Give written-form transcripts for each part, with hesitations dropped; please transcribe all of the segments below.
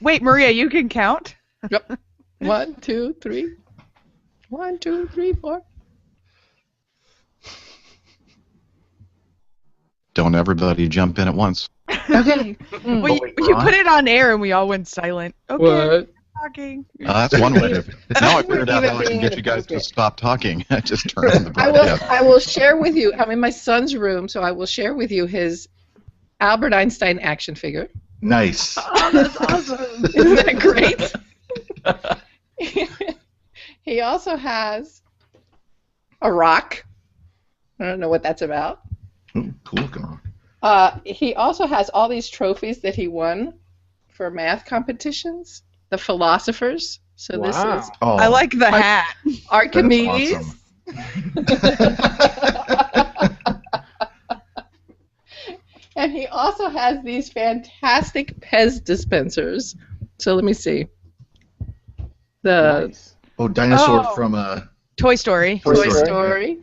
Wait, Maria, you can count? Yep. 1, 2, 3. 1, 2, 3, 4. Don't everybody jump in at once. Okay. Well, you put it on air and we all went silent. Okay. What? Talking. That's one way to. Now I figured out how I can get you guys to stop talking. I just turn on the broadcast. I will share with you. I'm in my son's room, so I will share with you his Albert Einstein action figure. Nice. Oh, that's awesome! Isn't that great? He also has a rock. I don't know what that's about. Ooh, cool looking rock. He also has all these trophies that he won for math competitions. The philosophers. So this is I like the hat. Archimedes. Awesome. And he also has these fantastic Pez dispensers. So let me see. Nice. Dinosaur from Toy Story. Toy Story.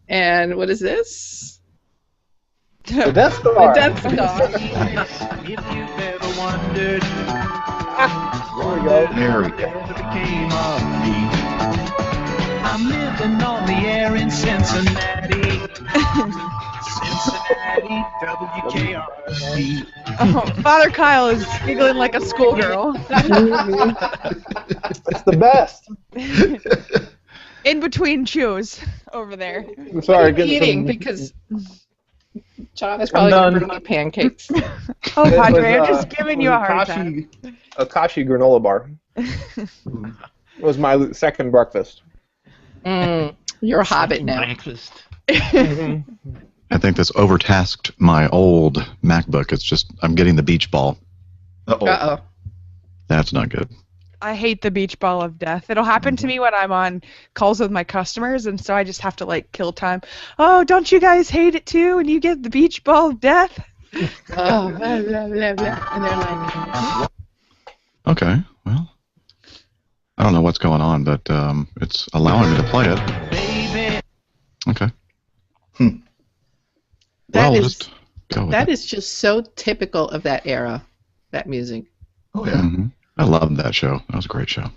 And what is this? The Death Star. The Death Star. If you've ever wondered, There we go. There we go. became of me. I'm living on the air in Cincinnati. Cincinnati, WKRP. Oh, Father Kyle is giggling like a schoolgirl. It's the best. In between chews over there. I'm sorry. getting Eating some- because John is probably going to bring me pancakes. Oh, It Padre, I'm was, just giving you a hard time. Akashi granola bar. It was my second breakfast. You're a hobbit now. Breakfast. Mhm. I think this overtasked my old MacBook. It's just I'm getting the beach ball. Uh-oh. Uh-oh. That's not good. I hate the beach ball of death. It'll happen to me when I'm on calls with my customers, and so I just have to, like, kill time. Oh, don't you guys hate it too when you get the beach ball of death? Oh, blah, blah, blah, blah. And they're like, Okay, well, I don't know what's going on, but it's allowing me to play it. Okay. That Well, is- just go with that it. is just so typical of that era, that music. Oh, yeah. Mhm. I loved that show. That was a great show.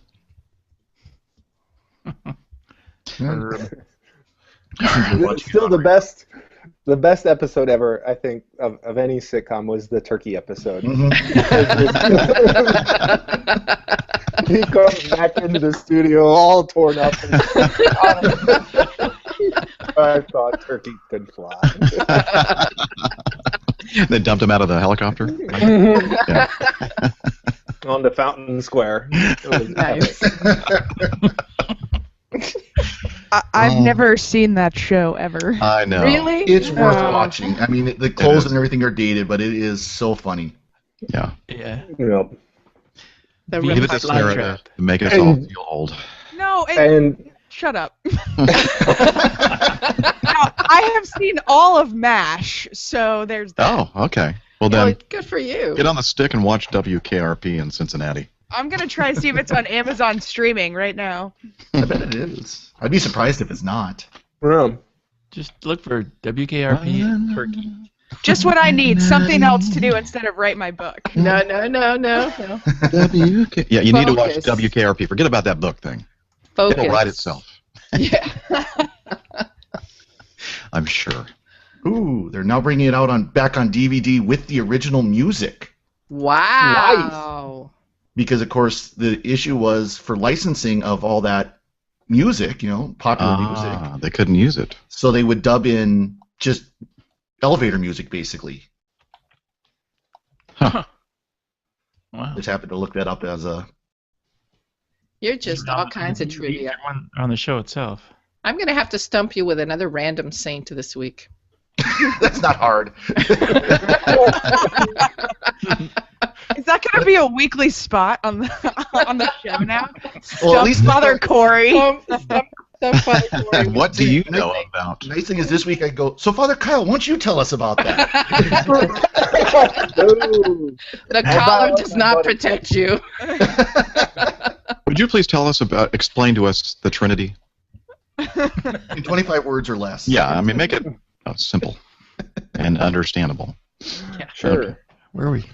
It's still the best. The best episode ever, I think, of any sitcom was the turkey episode. He comes back into the studio all torn up. I thought turkey could fly. They dumped him out of the helicopter. Yeah. On the Fountain Square. It was Nice. I've never seen that show ever. I know. Really? It's worth Oh. watching. I mean, the clothes and everything are dated, but it is so funny. Yeah. Yeah. Yep. The Give it to Fly Sarah trap. to make us all feel old. No, And shut up. Now, I have seen all of MASH, so there's that. Oh, okay. Well, Well, then good for you. get on the stick and watch WKRP in Cincinnati. I'm going to try to see if it's on Amazon streaming right now. I bet it is. I'd be surprised if it's not. Just look for WKRP Turkey. Just what I need, something else to do instead of write my book. No. WK. Yeah, you need to watch Focus. WKRP. Forget about that book thing. Focus. It'll write itself. Yeah. I'm sure. Ooh, they're now bringing it out back on DVD with the original music. Wow. Because, of course, the issue was for licensing of all that music, popular music. They couldn't use it. So they would dub in just elevator music, basically. Wow. Just happened to look that up as a... You're just all kinds of trivia. On the show itself. I'm going to have to stump you with another random saint this week. That's not hard. Is that going to be a weekly spot on the show now? Well, at least Mother Corey. Stump Father Corey. And what do you know about? The nice thing is this week I go, so Father Kyle, why don't you tell us about that? The collar does not protect you. Would you please explain to us the Trinity? In 25 words or less. Yeah, I mean, make it simple and understandable. Sure. Okay. Where are we?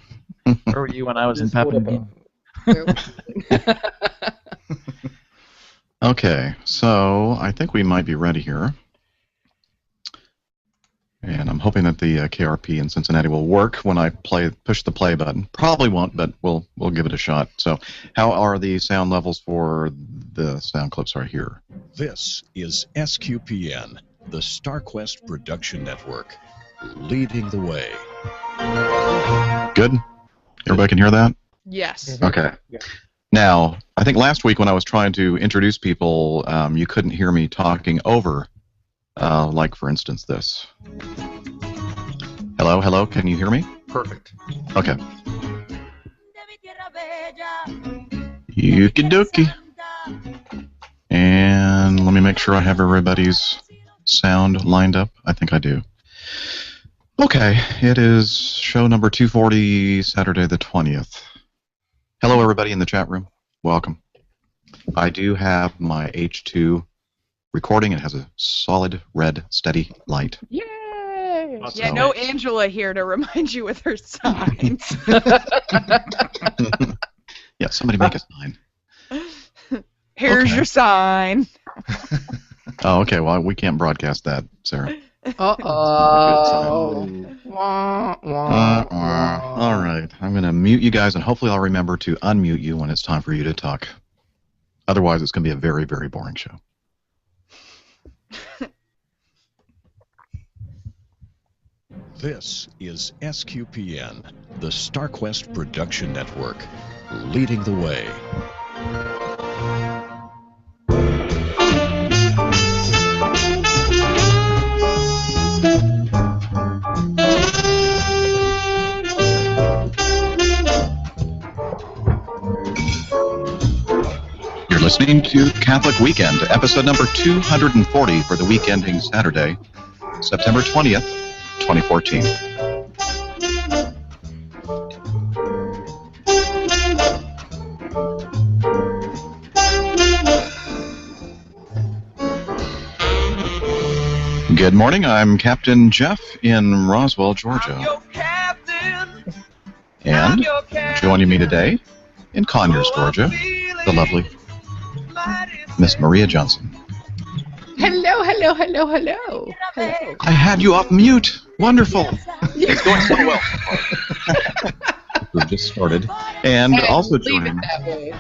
Where were you when I was in Just what Papua New about- Guinea? Okay, so I think we might be ready here. And I'm hoping that the KRP in Cincinnati will work when I push the play button. Probably won't, but we'll give it a shot. So, how are the sound levels for the sound clips right here? This is SQPN, the StarQuest Production Network, leading the way. Good? Everybody can hear that? Yes. Okay. Yeah. Now, I think last week when I was trying to introduce people, you couldn't hear me talking over, like, for instance, this. Hello, hello, can you hear me? Perfect. Okay. Yuki dokie. And let me make sure I have everybody's sound lined up. I think I do. Okay, it is show number 240, Saturday the 20th. Hello, everybody in the chat room. Welcome. I do have my H2 recording. It has a solid red, steady light. Yay! That's Yeah, so no nice. Angela here to remind you with her signs. Yeah, somebody make a sign. Here's Okay. your sign. Oh, okay. Well, we can't broadcast that, Sarah. Uh-oh. Wah, wah, wah. All right. I'm going to mute you guys, and hopefully I'll remember to unmute you when it's time for you to talk. Otherwise, it's going to be a very, very boring show. This is SQPN, the StarQuest Production Network, leading the way. You're listening to Catholic Weekend, episode number 240 for the week ending Saturday, September 20th, 2014. Good morning. I'm Captain Jeff in Roswell, Georgia. And joining me today in Conyers, Georgia, the lovely Miss Maria Johnson. Hello, hello, hello, hello. Hello. I had you off mute. Wonderful. It's going so well. We've just started. And also leave it joining that way.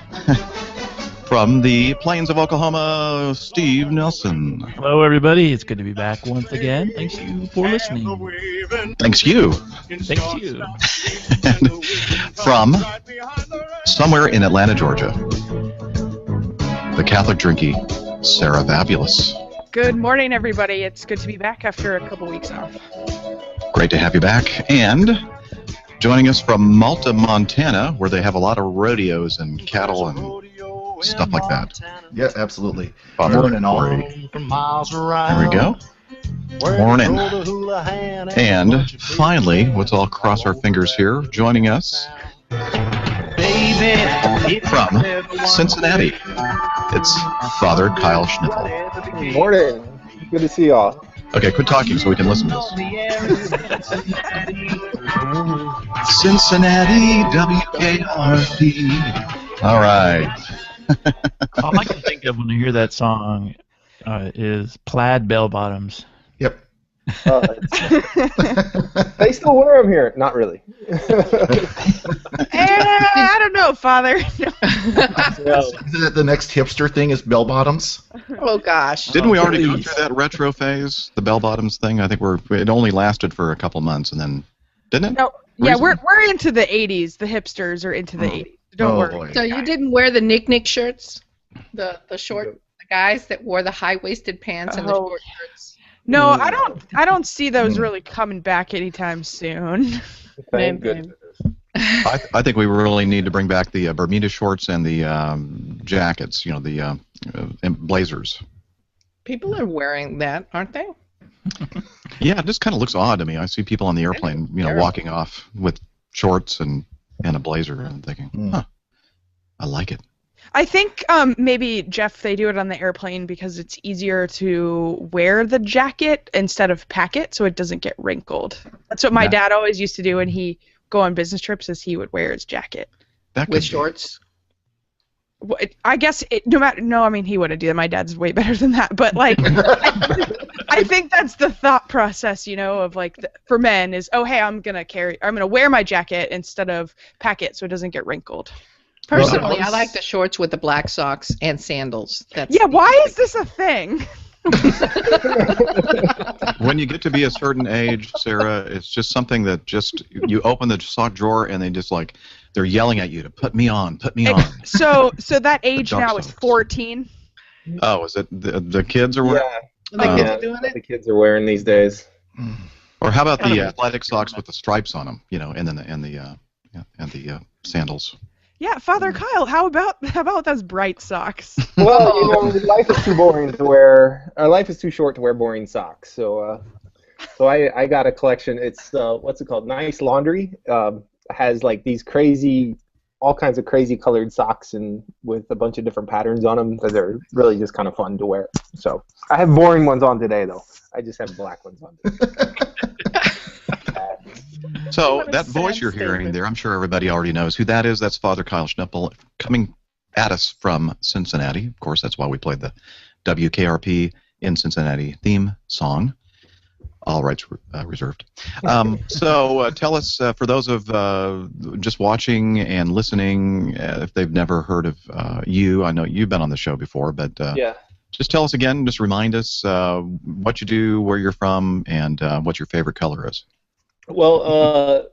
from the plains of Oklahoma, Steve Nelson. Hello, everybody. It's good to be back once again. Thanks you for listening. Thanks you. Thanks you. And from somewhere in Atlanta, Georgia, the Catholic drinky, Sarah Fabulous. Good morning, everybody. It's good to be back after a couple weeks off. Great to have you back. And joining us from Malta, Montana, where they have a lot of rodeos and cattle and stuff like that. Yeah, absolutely. Father Morning, all. Corey. There we go. Morning. And finally, let's all cross our fingers here, joining us from Cincinnati, it's Father Kyle Schnitzel. Morning. Good to see y'all. Okay, quit talking so we can listen to this. Cincinnati, WKRP. All right. All I can think of when I hear that song is plaid bell bottoms. Yep. They still wear them here. Not really. I don't know, Father. The next hipster thing is bell bottoms. Oh, gosh. Didn't we already go please. through that retro phase, the bell bottoms thing? I think it only lasted for a couple months, and then didn't it? No, yeah, Recently? we're into the 80s. The hipsters are into the 80s. Don't worry. Boy. So you didn't wear the Nick shirts? The short the guys that wore the high-waisted pants and the Oh. short shirts? No, I don't see those really coming back anytime soon. Thank goodness. I think we really need to bring back the Bermuda shorts and the jackets, the blazers. People are wearing that, aren't they? Yeah, it just kind of looks odd to me. I see people on the airplane, Terrible. walking off with shorts and a blazer, and thinking, huh, I like it. I think maybe, Jeff, they do it on the airplane because it's easier to wear the jacket instead of pack it so it doesn't get wrinkled. That's what my dad always used to do when he go on business trips is he would wear his jacket. That could With be. shorts. Well, I guess I mean, he wouldn't do that. My dad's way better than that. But like, I think that's the thought process, of like for men is, oh, hey, I'm gonna wear my jacket instead of pack it so it doesn't get wrinkled. Personally, I like the shorts with the black socks and sandals. Yeah, why is this a thing? When you get to be a certain age, Sarah, it's just something that you open the sock drawer and they just like they're yelling at you to put me on. So that age now is socks. 14. Oh, is it the kids are wearing? The kids are wearing these days. Or how about the athletic socks with the stripes on them? And the sandals. Yeah, Father Kyle, how about those bright socks? Well, life is too boring to wear. Life is too short to wear boring socks. So I got a collection. It's what's it called? Nice Laundry. Has like these all kinds of crazy colored socks and with a bunch of different patterns on them because they're really just kind of fun to wear. So I have boring ones on today though. I just have black ones on today. So that voice you're hearing there, I'm sure everybody already knows who that is. That's Father Kyle Schnippel coming at us from Cincinnati. Of course, that's why we played the WKRP in Cincinnati theme song. All rights reserved. So tell us, for those of just watching and listening, if they've never heard of you, I know you've been on the show before, but just tell us again, just remind us what you do, where you're from, and what your favorite color is. Well,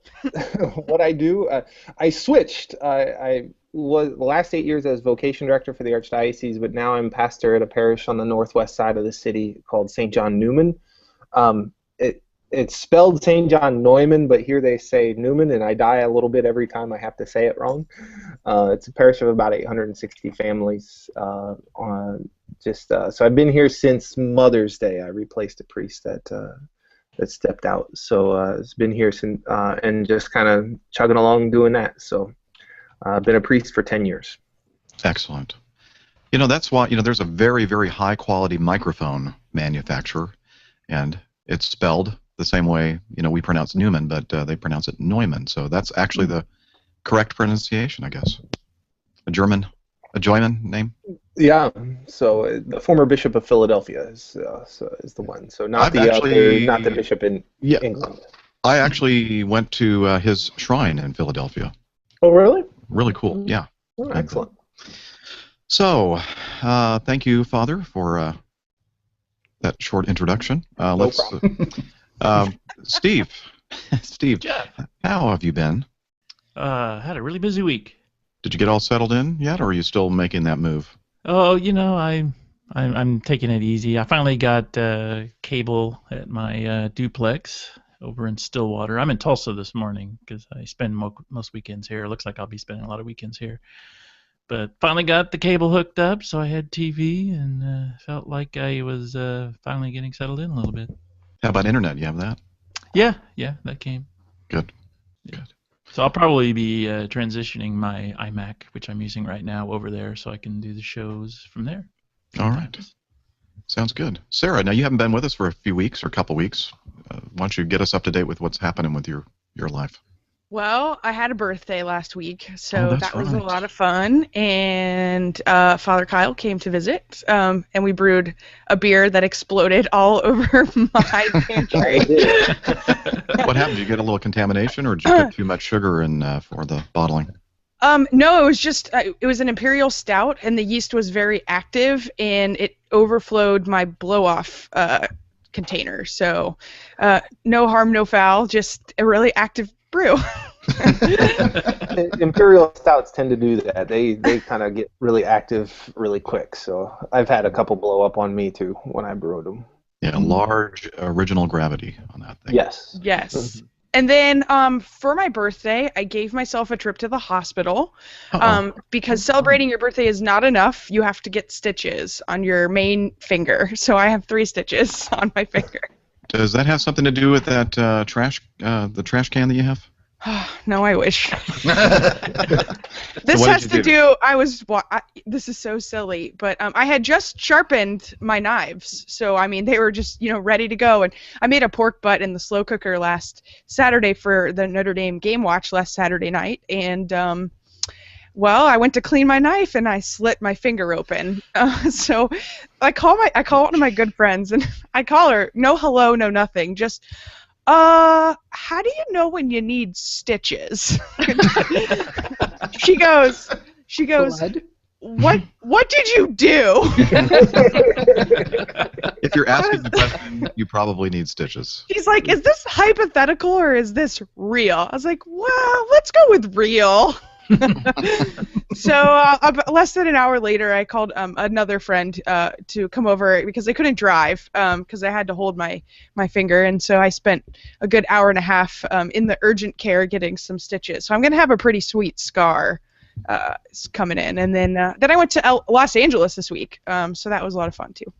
what I do, I switched. I was the last 8 years I was vocation director for the Archdiocese, but now I'm pastor at a parish on the northwest side of the city called St. John Newman. It's spelled St. John Neumann, but here they say Newman, and I die a little bit every time I have to say it wrong. It's a parish of about 860 families. So I've been here since Mother's Day. I replaced a priest that stepped out. So it's been here since and just kind of chugging along doing that. So I've been a priest for 10 years. Excellent. That's why there's a very, very high quality microphone manufacturer, and it's spelled the same way we pronounce Newman, but they pronounce it Neumann. So that's actually the correct pronunciation, I guess. A German name. Yeah. So the former Bishop of Philadelphia is the one. So not the bishop in England. I actually went to his shrine in Philadelphia. Oh, really? Really cool. Yeah. Oh, excellent. So, thank you, Father, for that short introduction. Let's. Steve, Jeff. How have you been? Had a really busy week. Did you get all settled in yet, or are you still making that move? Oh, I'm taking it easy. I finally got cable at my duplex over in Stillwater. I'm in Tulsa this morning because I spend most weekends here. It looks like I'll be spending a lot of weekends here. But finally got the cable hooked up, so I had TV and felt like I was finally getting settled in a little bit. How about internet? You have that? Yeah, that came. Good. So I'll probably be transitioning my iMac, which I'm using right now, over there so I can do the shows from there. All right. Sounds good. Sarah, now you haven't been with us for a few weeks or a couple weeks. Why don't you get us up to date with what's happening with your life? Well, I had a birthday last week, so that was a right. lot of fun. And Father Kyle came to visit, and we brewed a beer that exploded all over my pantry. What happened? Did you get a little contamination, or did you put too much sugar in for the bottling? No, it was just it was an imperial stout, and the yeast was very active, and it overflowed my blow-off container. So no harm, no foul, just a really active brew. Imperial stouts tend to do that. They kind of get really active really quick. So I've had a couple blow up on me too when I brewed them. Yeah, large original gravity on that thing. Yes. Yes. And then for my birthday, I gave myself a trip to the hospital because celebrating your birthday is not enough. You have to get stitches on your main finger. So I have 3 stitches on my finger. Does that have something to do with that the trash can that you have? No, I wish. This what has did to you do. This is so silly, but I had just sharpened my knives, so I mean they were just ready to go, and I made a pork butt in the slow cooker last Saturday for the Notre Dame game watch last Saturday night, and well, I went to clean my knife and I slit my finger open. So I call one of my good friends and I call her, no hello, no nothing, just how do you know when you need stitches? She goes, Blood. what did you do? If you're asking the question, you probably need stitches. She's like, is this hypothetical or is this real? I was like, well, let's go with real. So less than an hour later, I called another friend to come over because they couldn't drive because I had to hold my finger, and so I spent a good hour and a half in the urgent care getting some stitches. So I'm gonna have a pretty sweet scar coming in, and then I went to Los Angeles this week, so that was a lot of fun too.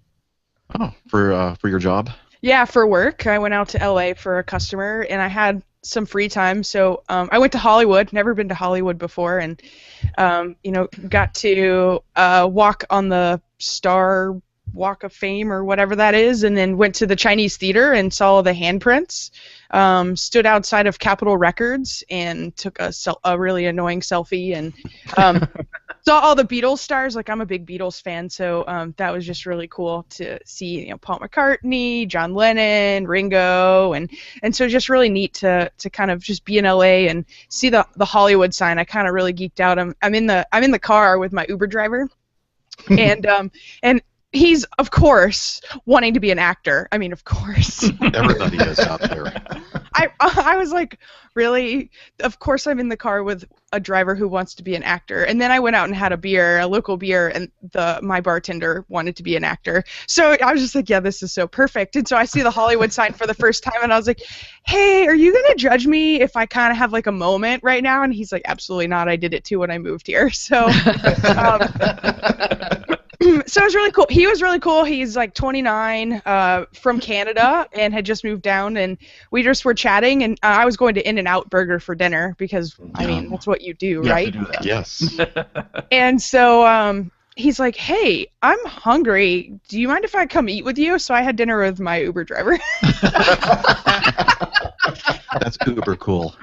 Oh, for your job? Yeah, for work. I went out to LA for a customer, and I had some free time, so I went to Hollywood. Never been to Hollywood before, and got to walk on the Star Walk of Fame or whatever that is, and then went to the Chinese theater and saw the handprints. Stood outside of Capitol Records and took a really annoying selfie, and saw all the Beatles stars. Like, I'm a big Beatles fan, so that was just really cool to see, Paul McCartney, John Lennon, Ringo, and so just really neat to kind of just be in LA and see the Hollywood sign. I kind of really geeked out. I'm in the car with my Uber driver, and he's, of course, wanting to be an actor. I mean, of course. Everybody is out there. I was like, really? Of course I'm in the car with a driver who wants to be an actor. And then I went out and had a local beer, and my bartender wanted to be an actor. So I was just like, yeah, this is so perfect. And so I see the Hollywood sign for the first time, and I was like, hey, are you going to judge me if I kind of have like a moment right now? And he's like, absolutely not. I did it too when I moved here. So so it was really cool. He was really cool. He's like 29, from Canada, and had just moved down, and we just were chatting, and I was going to In-N-Out Burger for dinner because, I mean, that's what you do, right? You have to do that. Yes. And so he's like, hey, I'm hungry. Do you mind if I come eat with you? So I had dinner with my Uber driver. That's uber cool.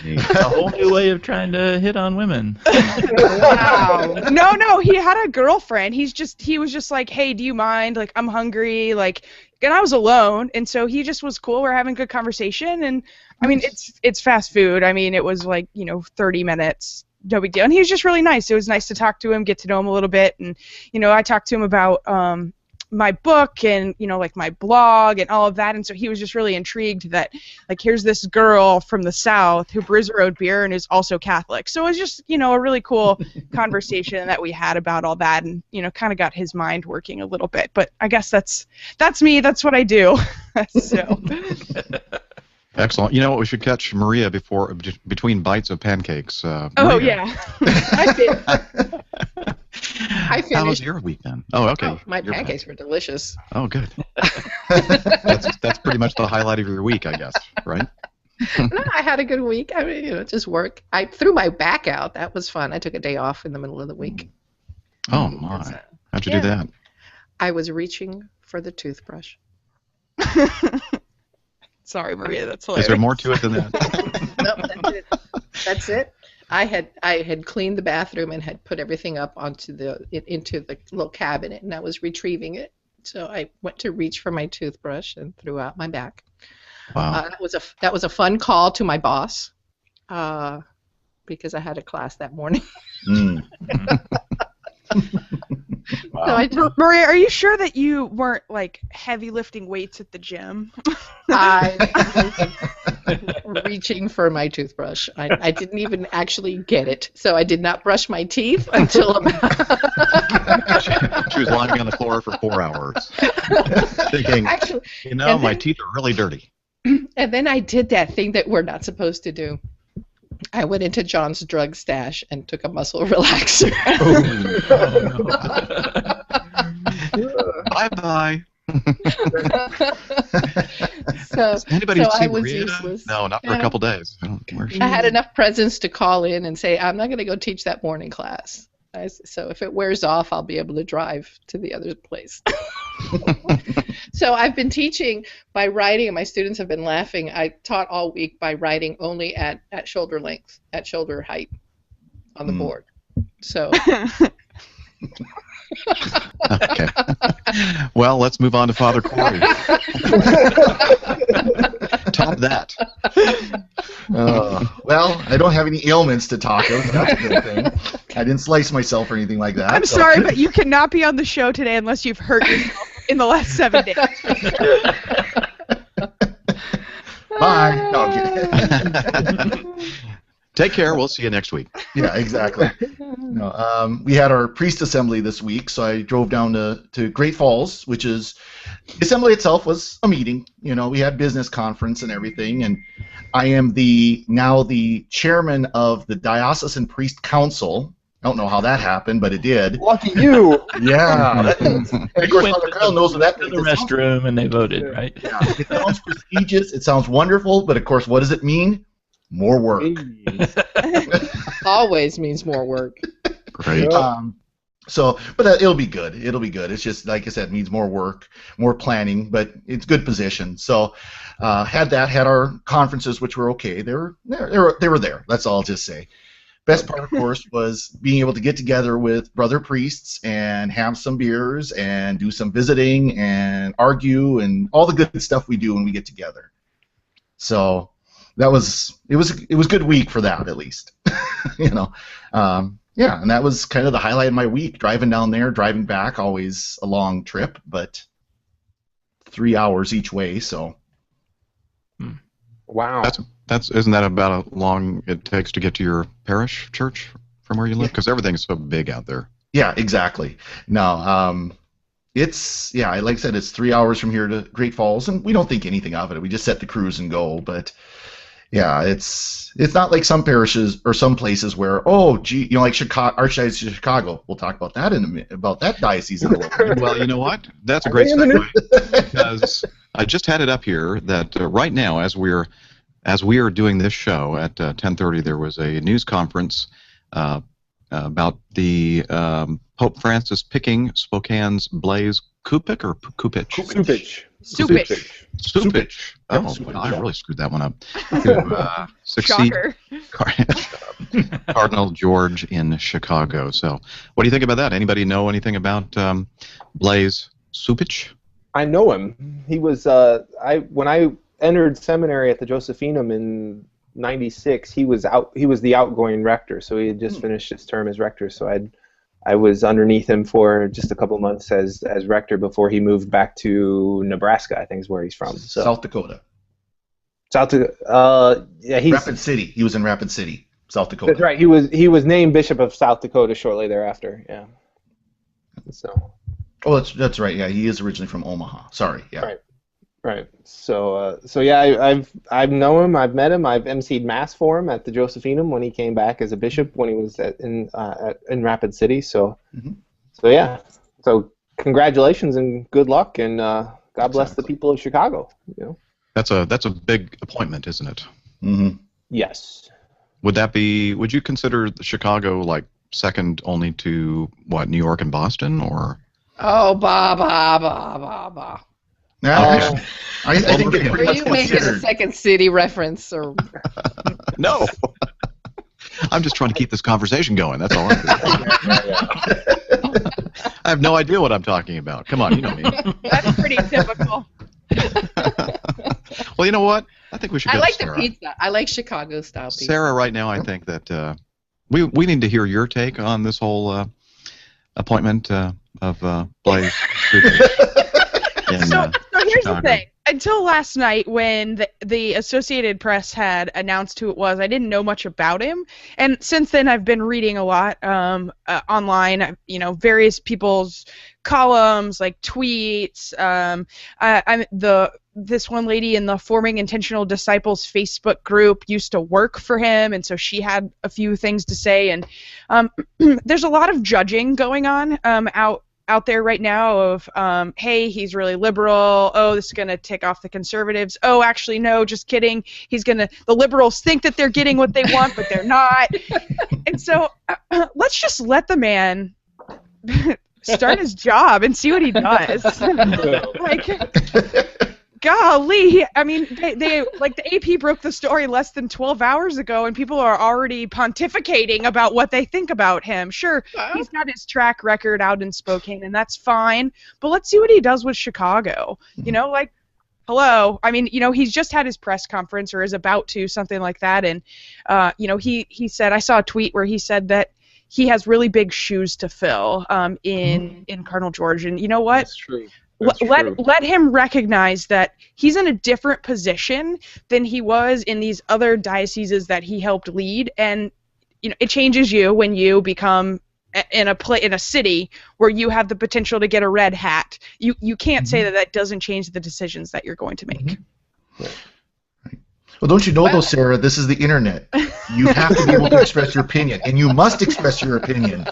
A whole new way of trying to hit on women. Wow. No, he had a girlfriend. He was just like, hey, do you mind? Like, I'm hungry. Like, and I was alone, and so he just was cool. We're having good conversation, and I mean, it's fast food. I mean, it was like 30 minutes. No big deal. And he was just really nice. It was nice to talk to him, get to know him a little bit, and I talked to him about my book and like my blog and all of that, and so he was just really intrigued that like here's this girl from the South who brews her own beer and is also Catholic. So it was just a really cool conversation that we had about all that, and kind of got his mind working a little bit. But I guess that's me. That's what I do. So. Excellent. You know what? We should catch Maria between bites of pancakes. Oh Maria. yeah. I finished. How was your weekend? Oh, okay. Oh, my pancakes were delicious. Oh, good. that's pretty much the highlight of your week, I guess, right? No, I had a good week. I mean, just work. I threw my back out. That was fun. I took a day off in the middle of the week. Oh my! How'd you do that? I was reaching for the toothbrush. Sorry, Maria. That's hilarious. Is there more to it than that? No, that's it. That's it. I had cleaned the bathroom and had put everything up into the little cabinet, and I was retrieving it. So I went to reach for my toothbrush and threw out my back. Wow. That was a fun call to my boss, because I had a class that morning. Mm. Wow. So I told Maria, are you sure that you weren't like heavy lifting weights at the gym? I was reaching for my toothbrush. I didn't even actually get it, so I did not brush my teeth until about. She was lying on the floor for 4 hours, thinking, actually, my teeth are really dirty. And then I did that thing that we're not supposed to do. I went into John's drug stash and took a muscle relaxer. Bye-bye. so Has anybody so I seen was Brianna? useless. No, not for a Yeah. couple days. I don't know where she I had is. enough presence to call in and say, I'm not going to go teach that morning class. So if it wears off, I'll be able to drive to the other place. So I've been teaching by writing, and my students have been laughing. I taught all week by writing only at shoulder length, at shoulder height on the board. So Okay. Well, let's move on to Father Corey. Top that. Well, I don't have any ailments to talk of. So that's a good thing. I didn't slice myself or anything like that. I'm so- sorry, but you cannot be on the show today unless you've hurt yourself in the last 7 days. Bye. No, I'm kidding. Take care. We'll see you next week. Yeah, exactly. No, we had our priest assembly this week, so I drove down to Great Falls, which is the assembly itself was a meeting. You know, we had business conference and everything, and I am now the chairman of the Diocesan Priest Council. I don't know how that happened, but it did. Lucky you. Yeah. And of course, Father Kyle knows what that To means. the restroom and they voted, right? Yeah, it sounds prestigious. It sounds wonderful, but of course, what does it mean? More work. always means more work. Great. But it'll be good. It'll be good. It's just, like I said, it means more work, more planning, but it's good position. So had our conferences, which were okay. They were there. That's all I'll just say. Best part, of course, was being able to get together with brother priests and have some beers and do some visiting and argue and all the good stuff we do when we get together. So it was a good week for that, at least. You know. Yeah, and that was kind of the highlight of my week, driving down there, driving back, always a long trip, but 3 hours each way, so. Wow. Isn't that about how long it takes to get to your parish church from where you live? Because everything's so big out there. Yeah, exactly. No, it's, like I said, it's 3 hours from here to Great Falls, and we don't think anything of it. We just set the cruise and go, but yeah, it's not like some parishes or some places where, like Chicago, Archdiocese of Chicago. We'll talk about that in a minute, about that diocese in a little bit. Well, you know what? That's a great segue, because I just had it up here that right now, as we are doing this show at 10:30, there was a news conference about the Pope Francis picking Spokane's Blaise Kupich or Kupich? Supich. Oh, I really screwed that one up. To succeed Cardinal George in Chicago. So, what do you think about that? Anybody know anything about Blaise Supich? I know him. He was when I entered seminary at the Josephinum in '96. He was the outgoing rector, so he had just finished his term as rector. So I was underneath him for just a couple months as rector before he moved back to Nebraska, I think is where he's from. So. South Dakota. He's Rapid City. He was in Rapid City, South Dakota. That's right. He was named Bishop of South Dakota shortly thereafter. Yeah. So. Oh, that's right. Yeah, he is originally from Omaha. Sorry. Yeah. Right. So yeah, I've known him. I've met him. I've emceed mass for him at the Josephinum when he came back as a bishop when he was in Rapid City. So, so yeah. So congratulations and good luck, and God bless the people of Chicago. You know. That's a big appointment, isn't it? Mm-hmm. Yes. Would you consider Chicago like second only to New York and Boston, or? Oh, bah. No, I think it Are pretty much you making a considered. Second City reference? Or No. I'm just trying to keep this conversation going. That's all I'm doing. I have no idea what I'm talking about. Come on, you know me. That's pretty typical. Well, you know what? I think we should go I like to Sarah. the pizza. I like Chicago style pizza. Sarah, right now, I think that we need to hear your take on this whole appointment of Blaise. So here's Chicago. the thing. Until last night, when the Associated Press had announced who it was, I didn't know much about him. And since then, I've been reading a lot online. Various people's columns, like tweets. This one lady in the Forming Intentional Disciples Facebook group used to work for him, and so she had a few things to say. And there's a lot of judging going on out out there right now of, hey, he's really liberal. Oh, this is going to tick off the conservatives. Oh, actually, no, just kidding. The liberals think that they're getting what they want, but they're not. And so let's just let the man start his job and see what he does. Like, golly, I mean, they like the AP broke the story less than 12 hours ago, and people are already pontificating about what they think about him. Sure, he's got his track record out in Spokane, and that's fine, but let's see what he does with Chicago. You know, like, hello. I mean, you know, he's just had his press conference, or is about to, something like that, and, you know, he said, I saw a tweet where he said that he has really big shoes to fill in Cardinal George, and you know what? That's true. Let him recognize that he's in a different position than he was in these other dioceses that he helped lead, and you know, it changes you when you become in a city where you have the potential to get a red hat. You can't say that doesn't change the decisions that you're going to make. Well, don't you know, though, Sarah, this is the internet. You have to be able to express your opinion, and you must express your opinion.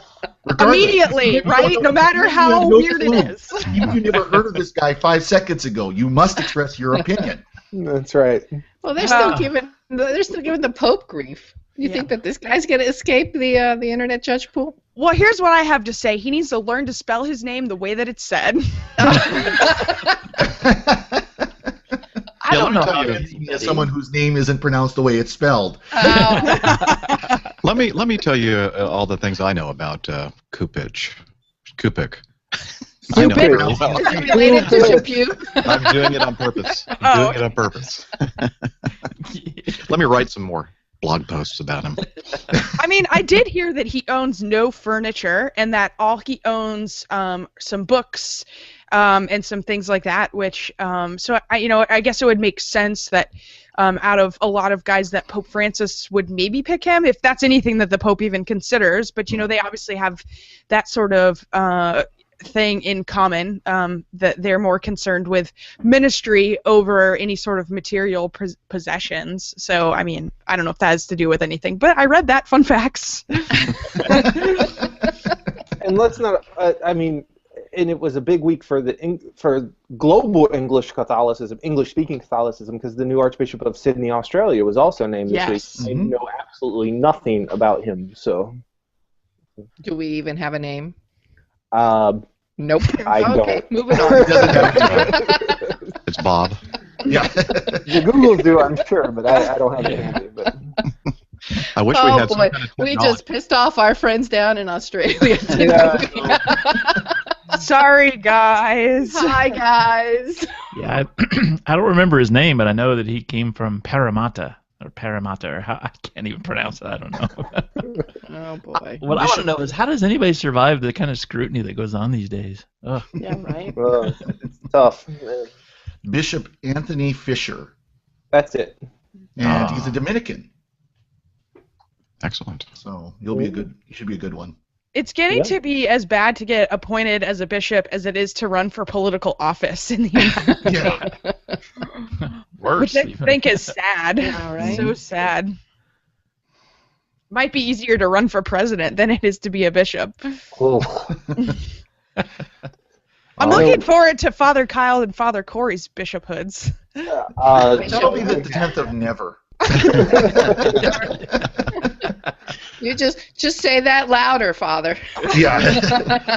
Immediately, right? No matter how weird it is. You never heard of this guy 5 seconds ago. You must express your opinion. That's right. Well, they're still giving the Pope grief. You think that this guy's going to escape the internet judge pool? Well, here's what I have to say. He needs to learn to spell his name the way that it's said. I don't know how as someone whose name isn't pronounced the way it's spelled. Let me tell you all the things I know about Kupik. I know it really well. Is it related to Chaput? I'm doing it on purpose. I'm doing it on purpose. Let me write some more blog posts about him. I mean, I did hear that he owns no furniture and that all he owns some books and some things like that, which so I guess it would make sense that out of a lot of guys that Pope Francis would maybe pick him, if that's anything that the Pope even considers. But you know, they obviously have that sort of thing in common, that they're more concerned with ministry over any sort of material possessions. So I mean, I don't know if that has to do with anything, but I read that. Fun facts. And let's not. I mean, and it was a big week for global English Catholicism, English-speaking Catholicism, because the new Archbishop of Sydney, Australia, was also named this week. I know absolutely nothing about him. So, do we even have a name? Nope. I okay, don't. moving on. It's Bob. Yeah. The Googles do, I'm sure, but I don't have it handy. But I wish we had some kind of we technology. just pissed off our friends down in Australia. Sorry, guys. Hi, guys. Yeah, I don't remember his name, but I know that he came from Parramatta, or how, I can't even pronounce it. I don't know. Oh boy. What I want to know is, how does anybody survive the kind of scrutiny that goes on these days? Ugh. Yeah, right. it's tough. Man. Bishop Anthony Fisher, That's it. and he's a Dominican. Excellent. So you should be a good one. It's getting to be as bad to get appointed as a bishop as it is to run for political office in the United States. Worse. Which I think is sad. Yeah, right. So sad. Might be easier to run for president than it is to be a bishop. Oh. I'm looking forward to Father Kyle and Father Corey's bishophoods. Tell me the 10th of never. You just say that louder, Father. Yeah.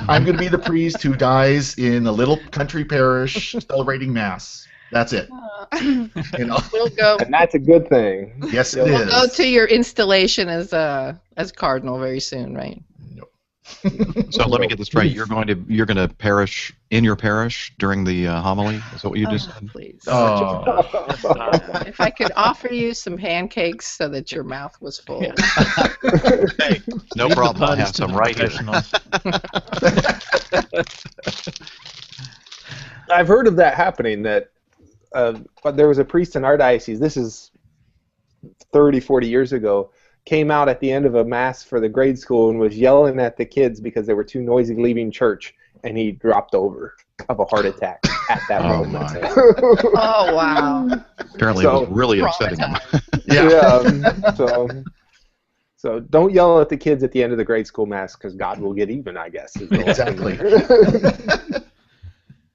I'm going to be the priest who dies in a little country parish celebrating Mass. That's it. We'll go. And that's a good thing. Yes, it We'll is. go to your installation as cardinal very soon, right? So let me get this straight. You're going to parish in your parish during the homily? Is that what you just said? Please. Oh. If I could offer you some pancakes so that your mouth was full. Hey, no Leave the problem. I puns have to some the right here. professionals. I've heard of that happening, that there was a priest in our diocese, this is 30, 40 years ago, came out at the end of a mass for the grade school and was yelling at the kids because they were too noisy leaving church, and he dropped over of a heart attack at that Oh, moment. my. Oh, wow. Apparently it was really upsetting him. Yeah. So don't yell at the kids at the end of the grade school mass because God will get even, I guess. Is the Exactly.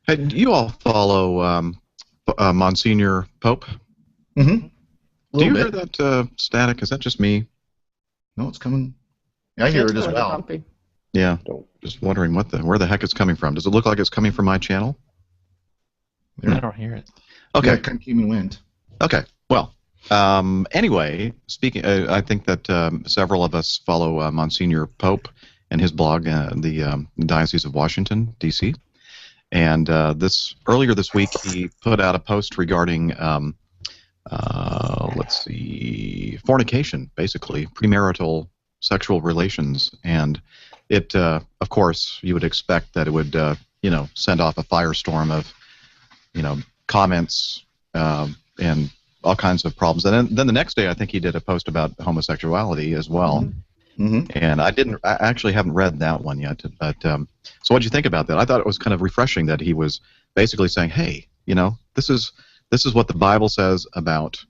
Hey, do you all follow Monsignor Pope? Mm-hmm. Do you hear that static? Is that just me? No, it's coming. I hear it as well. Bumpy. Yeah. Just wondering where the heck it's coming from. Does it look like it's coming from my channel? I don't hear it. Okay. Yeah, kind of came and went. Okay. Well, anyway, speaking, I think that several of us follow Monsignor Pope and his blog, the Diocese of Washington, D.C. And earlier this week, he put out a post regarding, let's see, fornication, basically, premarital sexual relations. And it, of course, you would expect that it would, send off a firestorm of, comments and all kinds of problems. And then the next day, I think he did a post about homosexuality as well. Mm-hmm. And I actually haven't read that one yet. But so what did you think about that? I thought it was kind of refreshing that he was basically saying, hey, this is what the Bible says about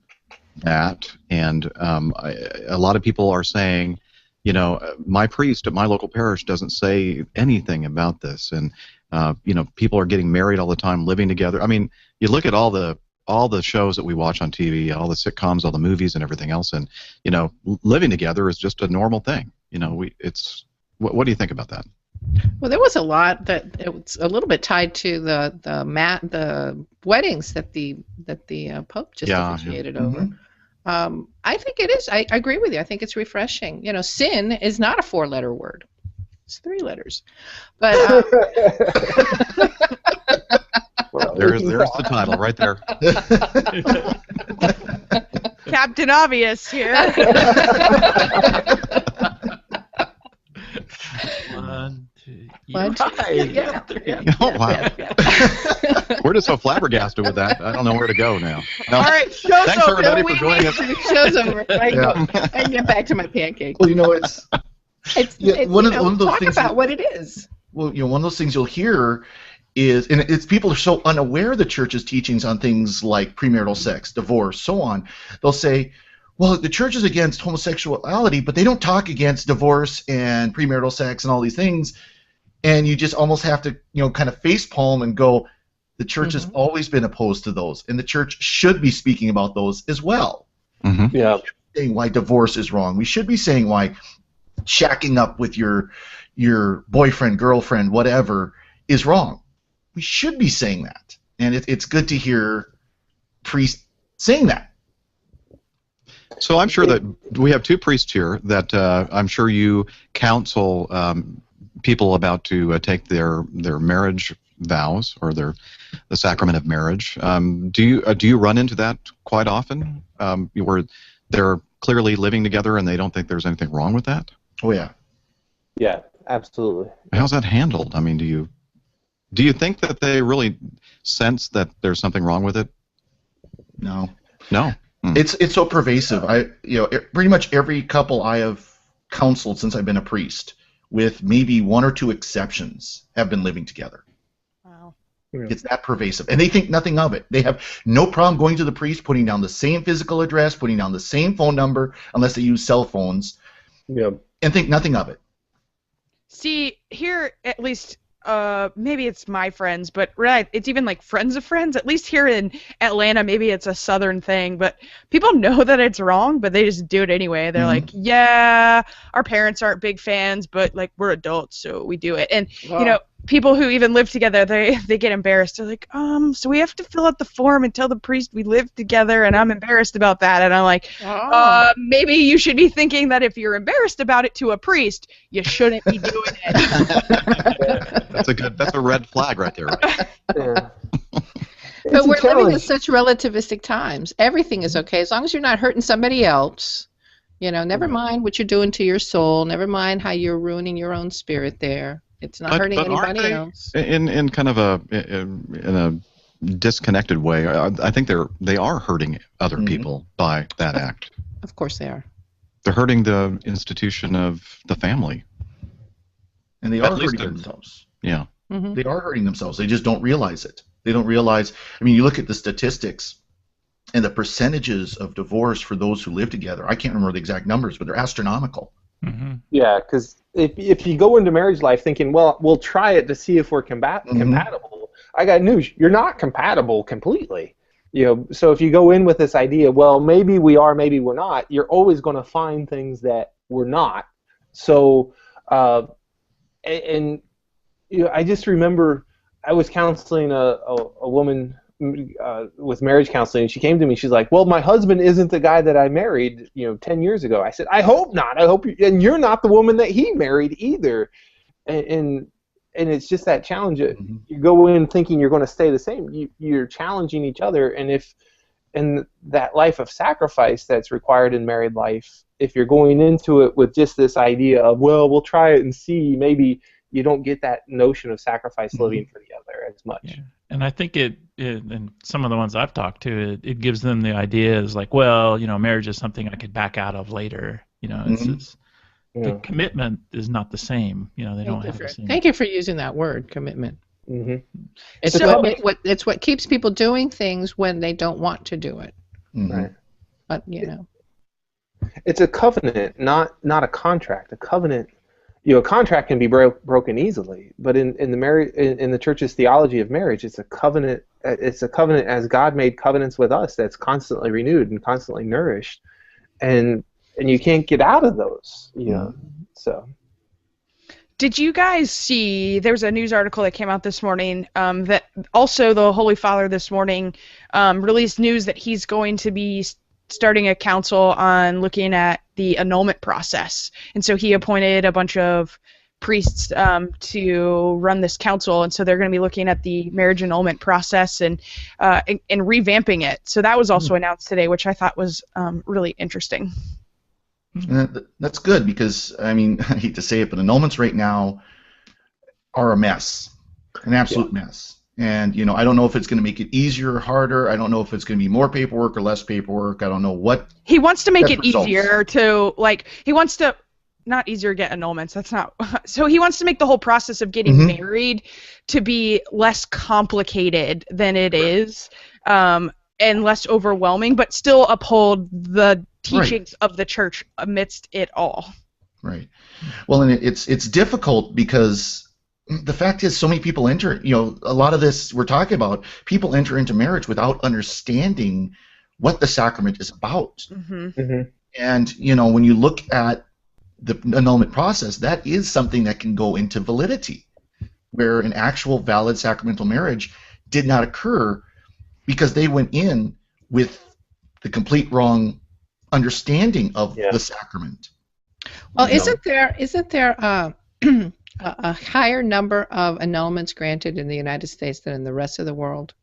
that. And a lot of people are saying, my priest at my local parish doesn't say anything about this. And, people are getting married all the time, living together. I mean, you look at all the shows that we watch on TV, all the sitcoms, all the movies and everything else, and, living together is just a normal thing. What do you think about that? Well, there was a lot that it was a little bit tied to the weddings that the Pope just officiated over. I think it is. I agree with you. I think it's refreshing. Sin is not a 4-letter word; it's 3 letters. But there's the title right there. Captain Obvious here. One, two, yeah. Oh, wow. We're just so flabbergasted with that. I don't know where to go now. No. All right, show's Thanks, over. everybody, for joining us. Show's over. I can get back to my pancake. Well, it's one of those talk things. About what it is. Well, one of those things you'll hear is, and it's people are so unaware of the church's teachings on things like premarital sex, divorce, so on. They'll say, well, the church is against homosexuality, but they don't talk against divorce and premarital sex and all these things. And you just almost have to, kind of facepalm and go, the church has always been opposed to those, and the church should be speaking about those as well. Mm-hmm. Yeah. Saying why divorce is wrong. We should be saying why shacking up with your boyfriend, girlfriend, whatever, is wrong. We should be saying that, and it's good to hear priests saying that. So I'm sure that we have 2 priests here that I'm sure you counsel people about to take their marriage vows or the sacrament of marriage. Do you run into that quite often, where they're clearly living together and they don't think there's anything wrong with that? Oh yeah. Yeah, absolutely. How's that handled? I mean, do you think that they really sense that there's something wrong with it? No. It's so pervasive. Pretty much every couple I have counseled since I've been a priest, with maybe 1 or 2 exceptions, have been living together. Wow. It's that pervasive, and they think nothing of it. They have no problem going to the priest, putting down the same physical address, putting down the same phone number, unless they use cell phones, and think nothing of it. See, here at least, maybe it's my friends, but it's even like friends of friends. At least here in Atlanta, maybe it's a southern thing, but people know that it's wrong, but they just do it anyway. They're like, yeah, our parents aren't big fans, but like we're adults, so we do it. And people who even live together, they get embarrassed. They're like, so we have to fill out the form and tell the priest we live together, and I'm embarrassed about that. And I'm like, maybe you should be thinking that if you're embarrassed about it to a priest, you shouldn't be doing it. That's a red flag right there. Right? Yeah. But we're living in such relativistic times. Everything is okay as long as you're not hurting somebody else. Never mind what you're doing to your soul. Never mind how you're ruining your own spirit there. It's not hurting anybody else. In kind of in a disconnected way, I think they are hurting other people by that act. Of course they are. They're hurting the institution of the family. And they are hurting themselves. Yeah. They are hurting themselves. They just don't realize it. They don't realize. I mean, you look at the statistics. And the percentages of divorce for those who live together, I can't remember the exact numbers, but they're astronomical. Mm-hmm. Yeah, because if you go into marriage life thinking, well, we'll try it to see if we're compatible, I got news. You're not compatible completely. So if you go in with this idea, well, maybe we are, maybe we're not, you're always going to find things that we're not. So, and I just remember I was counseling a woman with marriage counseling, and she came to me. She's like, "Well, my husband isn't the guy that I married, 10 years ago." I said, "I hope not. I hope and you're not the woman that he married either." And it's just that challenge. You go in thinking you're going to stay the same. You're challenging each other, and if in that life of sacrifice that's required in married life, if you're going into it with just this idea of, well, we'll try it and see, maybe you don't get that notion of sacrifice living for the other as much. Yeah. And I think it and some of the ones I've talked to, it gives them the idea is like, well, marriage is something I could back out of later. The commitment is not the same. They don't have the same. Thank you for using that word, commitment. Mm-hmm. It's what keeps people doing things when they don't want to do it. Right. But it's a covenant, not a contract. A covenant. A contract can be broken easily, but in the church's theology of marriage, it's a covenant. It's a covenant as God made covenants with us that's constantly renewed and constantly nourished, and you can't get out of those. So. Did you guys see? There was a news article that came out this morning that also the Holy Father this morning released news that he's going to be starting a council on looking at the annulment process. And so he appointed a bunch of priests to run this council, and so they're going to be looking at the marriage annulment process and revamping it. So that was also announced today, which I thought was really interesting. That's good because, I hate to say it, but annulments right now are a mess, an absolute mess. And, I don't know if it's going to make it easier or harder. I don't know if it's going to be more paperwork or less paperwork. I don't know what. He wants to make it easier to, he wants to, not easier to get annulments. That's not, so he wants to make the whole process of getting married to be less complicated than it is and less overwhelming, but still uphold the teachings of the church amidst it all. Right. Well, and it's difficult because the fact is, so many people enter, a lot of this we're talking about, people enter into marriage without understanding what the sacrament is about. And, when you look at the annulment process, that is something that can go into validity, where an actual valid sacramental marriage did not occur because they went in with the complete wrong understanding of the sacrament. Well, isn't there a higher number of annulments granted in the United States than in the rest of the world?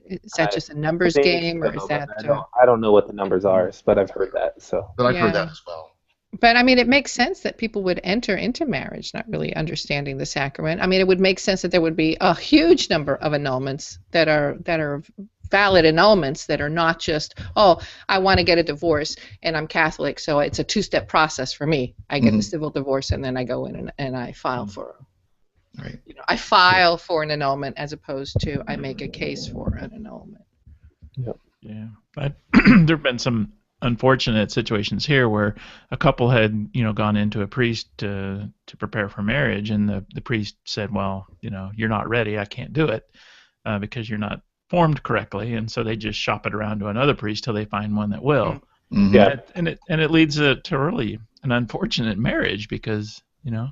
Is that just a numbers game, or is that? I don't know what the numbers are, but I've heard that. But I've heard that as well. But it makes sense that people would enter into marriage not really understanding the sacrament. It would make sense that there would be a huge number of annulments that are valid annulments that are not just, oh, I want to get a divorce and I'm Catholic, so it's a two-step process for me. I get a civil divorce and then I go in and I file for I file for an annulment as opposed to I make a case for an annulment. Yeah. There have been some unfortunate situations here where a couple had gone into a priest to prepare for marriage, and the priest said, well, you're not ready, I can't do it because you're not formed correctly, and so they just shop it around to another priest till they find one that will. And it leads to really an unfortunate marriage because I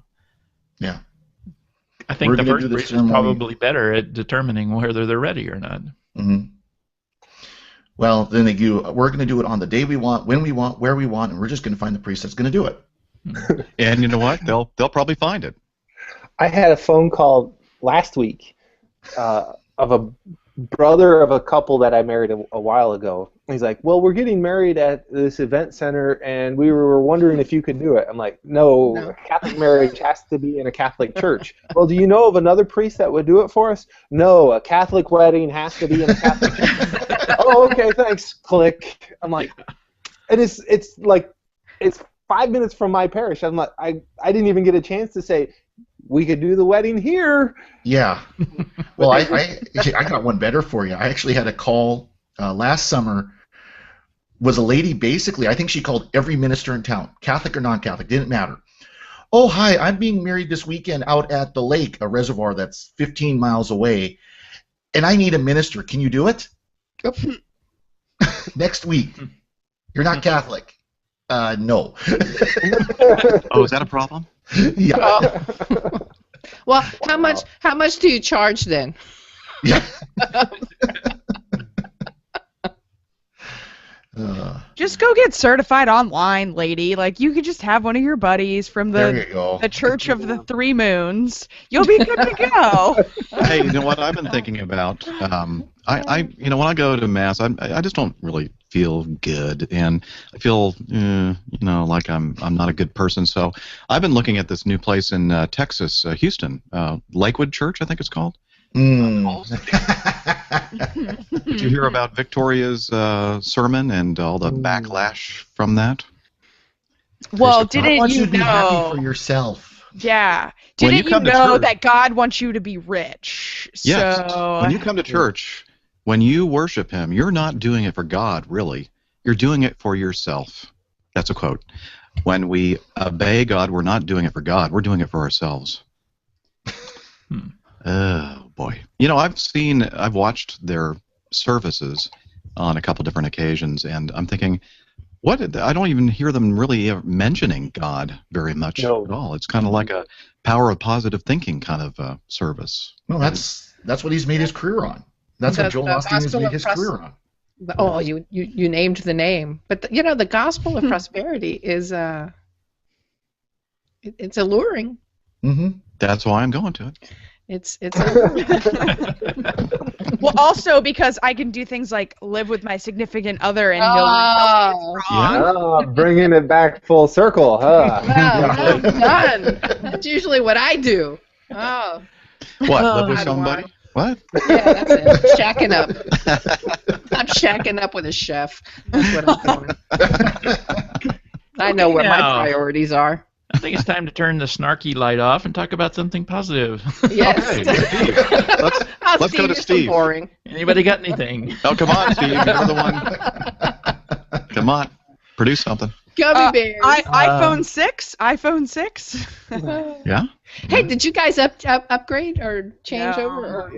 think the first priest is probably better at determining whether they're ready or not. Well, then they go, we're going to do it on the day we want, when we want, where we want, and we're just going to find the priest that's going to do it. And you know what? They'll probably find it. I had a phone call last week of a brother of a couple that I married a while ago. He's like, well, we're getting married at this event center, and we were wondering if you could do it. I'm like, no. A Catholic marriage has to be in a Catholic church. Well, do you know of another priest that would do it for us? No, a Catholic wedding has to be in a Catholic church. Oh, okay, thanks. Click. I'm like, and it's 5 minutes from my parish. I'm like, I didn't even get a chance to say, we could do the wedding here. Yeah. Well, I got one better for you. I actually had a call last summer was a lady. Basically, I think she called every minister in town, Catholic or non-Catholic, didn't matter. Oh, hi, I'm being married this weekend out at the lake, a reservoir that's 15 miles away, and I need a minister. Can you do it? Next week. You're not Catholic. No. Oh, is that a problem? Yeah. Oh. Well, how much do you charge then? Yeah. Just go get certified online, lady. Like, you could just have one of your buddies from There you go. the Church of the Three Moons. You'll be good to go. Hey, you know what I've been thinking about? I when I go to mass, I just don't really feel good, and I feel, like I'm not a good person. So I've been looking at this new place in Texas, Houston, Lakewood Church, I think it's called. Did you hear about Victoria's sermon and all the backlash from that? Well, I didn't want you you to be happy know? for yourself. Yeah. When you Didn't you come to know church- that God wants you to be rich? Yes. So, When you come to church, when you worship Him, you're not doing it for God, really. You're doing it for yourself. That's a quote. When we obey God, we're not doing it for God. We're doing it for ourselves. Oh, boy. I've watched their services on a couple different occasions, and I'm thinking, I don't even hear them really mentioning God very much at all. It's kind of like a power of positive thinking kind of service. No, that's what he's made his career on. That's what Joel Osteen has made his career on. Oh, you named the name. But the gospel of prosperity is it's alluring. Mm-hmm. That's why I'm going to it. It's alluring. well, also because I can do things like live with my significant other and no one tells me it's wrong. Oh, bringing it back full circle, huh? Well done. That's usually what I do. Oh. What? Live with somebody? What? Yeah, that's it. Shacking up. I'm shacking up with a chef. That's what I'm doing. I know what my priorities are. I think it's time to turn the snarky light off and talk about something positive. Yes. Okay, let's go to Steve. Steve. So boring. Anybody got anything? Oh, come on, Steve. You're the one. Come on. Produce something. Gummy bears. iPhone 6? iPhone 6? Yeah? Hey, did you guys upgrade or change No. over or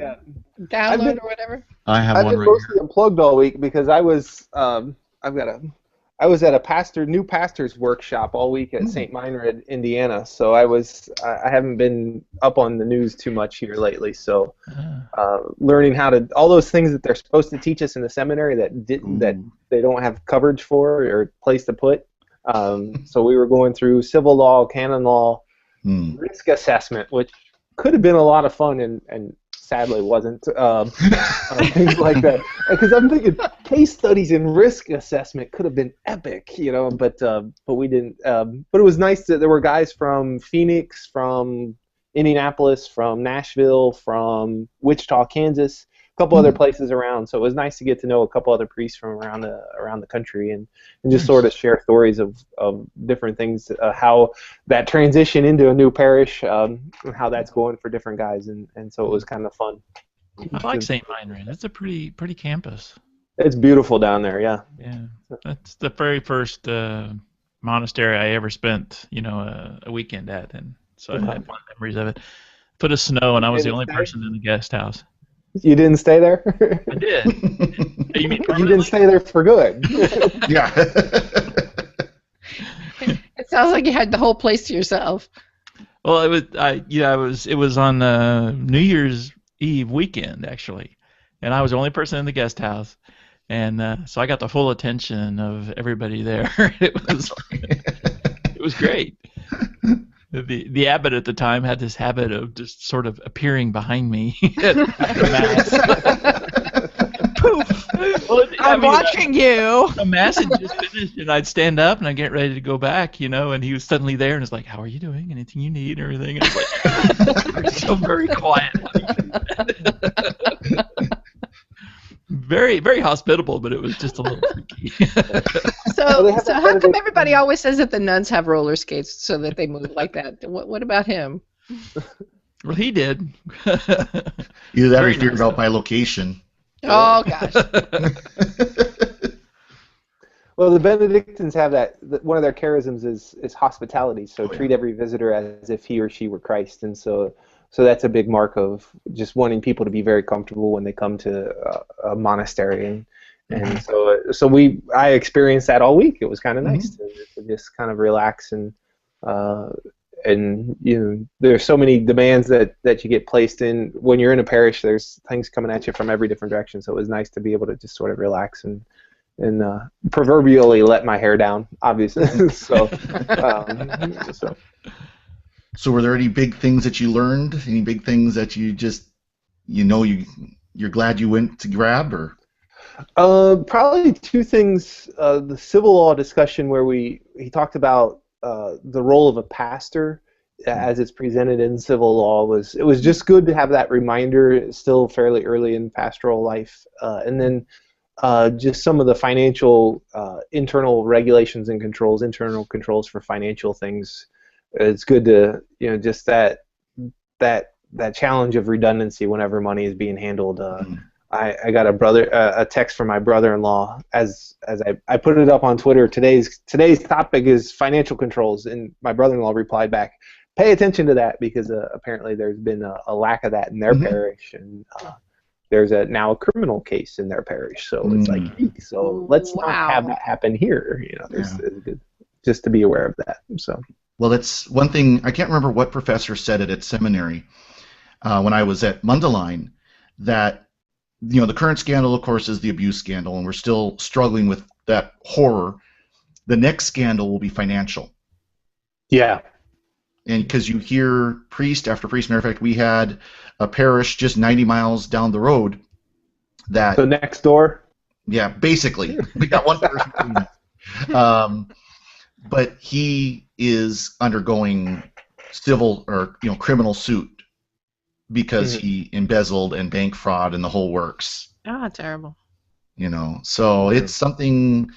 download or whatever? I have I've one been right mostly here. unplugged all week because I was I was at a new pastor's workshop all week at St. Meinrad, Indiana. So I haven't been up on the news too much here lately. So learning how to all those things that they're supposed to teach us in the seminary that they don't have coverage for or place to put. So we were going through civil law, canon law, risk assessment, which could have been a lot of fun and sadly wasn't, things like that. Because I'm thinking case studies in risk assessment could have been epic, but we didn't. But it was nice that there were guys from Phoenix, from Indianapolis, from Nashville, from Wichita, Kansas, a couple other places around. So it was nice to get to know a couple other priests from around the country and just sort of share stories of different things, how that transition into a new parish, how that's going for different guys, and so it was kind of fun. I like St. Meinrad. That's a pretty campus. It's beautiful down there, yeah. Yeah, that's the very first monastery I ever spent, a weekend at, and so I have fond memories of it. Foot of snow, and I was the only person in the guest house. You didn't stay there? I did. You mean You didn't stay there for good. Yeah. It sounds like you had the whole place to yourself. Well, it was on New Year's Eve weekend actually, and I was the only person in the guest house, and so I got the full attention of everybody there. It was great. The abbot at the time had this habit of just sort of appearing behind me at mass. Poof! I'm watching you. The mass had just finished, and I'd stand up and I'd get ready to go back, and he was suddenly there and was like, "How are you doing? Anything you need?" and everything. And I was like, so very quiet. Very, very hospitable, but it was just a little freaky. So how come everybody always says that the nuns have roller skates so that they move like that? What about him? Well, he did. Either that or he figured out my location. Oh gosh. Well, the Benedictines have that. One of their charisms is hospitality. So treat every visitor as if he or she were Christ, and so that's a big mark of just wanting people to be very comfortable when they come to a monastery, and so I experienced that all week. It was kind of nice to just kind of relax and there's so many demands that you get placed in when you're in a parish. There's things coming at you from every different direction. So it was nice to be able to just sort of relax and proverbially let my hair down, obviously. so were there any big things that you learned? Any big things that you just, you're glad you went to grab, or? Probably two things. The civil law discussion where he talked about the role of a pastor as it's presented in civil law was just good to have that reminder. Still fairly early in pastoral life, and then just some of the financial internal regulations and controls, internal controls for financial things. It's good to just that challenge of redundancy whenever money is being handled. I got a text from my brother-in-law as I put it up on Twitter. Today's topic is financial controls, and my brother-in-law replied back, "Pay attention to that because apparently there's been a lack of that in their parish, and there's now a criminal case in their parish. So it's like, so let's not have that happen here. It's good just to be aware of that." So. Well, that's one thing. I can't remember what professor said it at seminary when I was at Mundelein, that the current scandal, of course, is the abuse scandal, and we're still struggling with that horror. The next scandal will be financial. Yeah. And because you hear priest after priest. Matter of fact, we had a parish just 90 miles down the road that... So next door? Yeah, basically. We got one person. But he is undergoing civil or criminal suit because he embezzled and bank fraud and the whole works. Oh, terrible. So it's something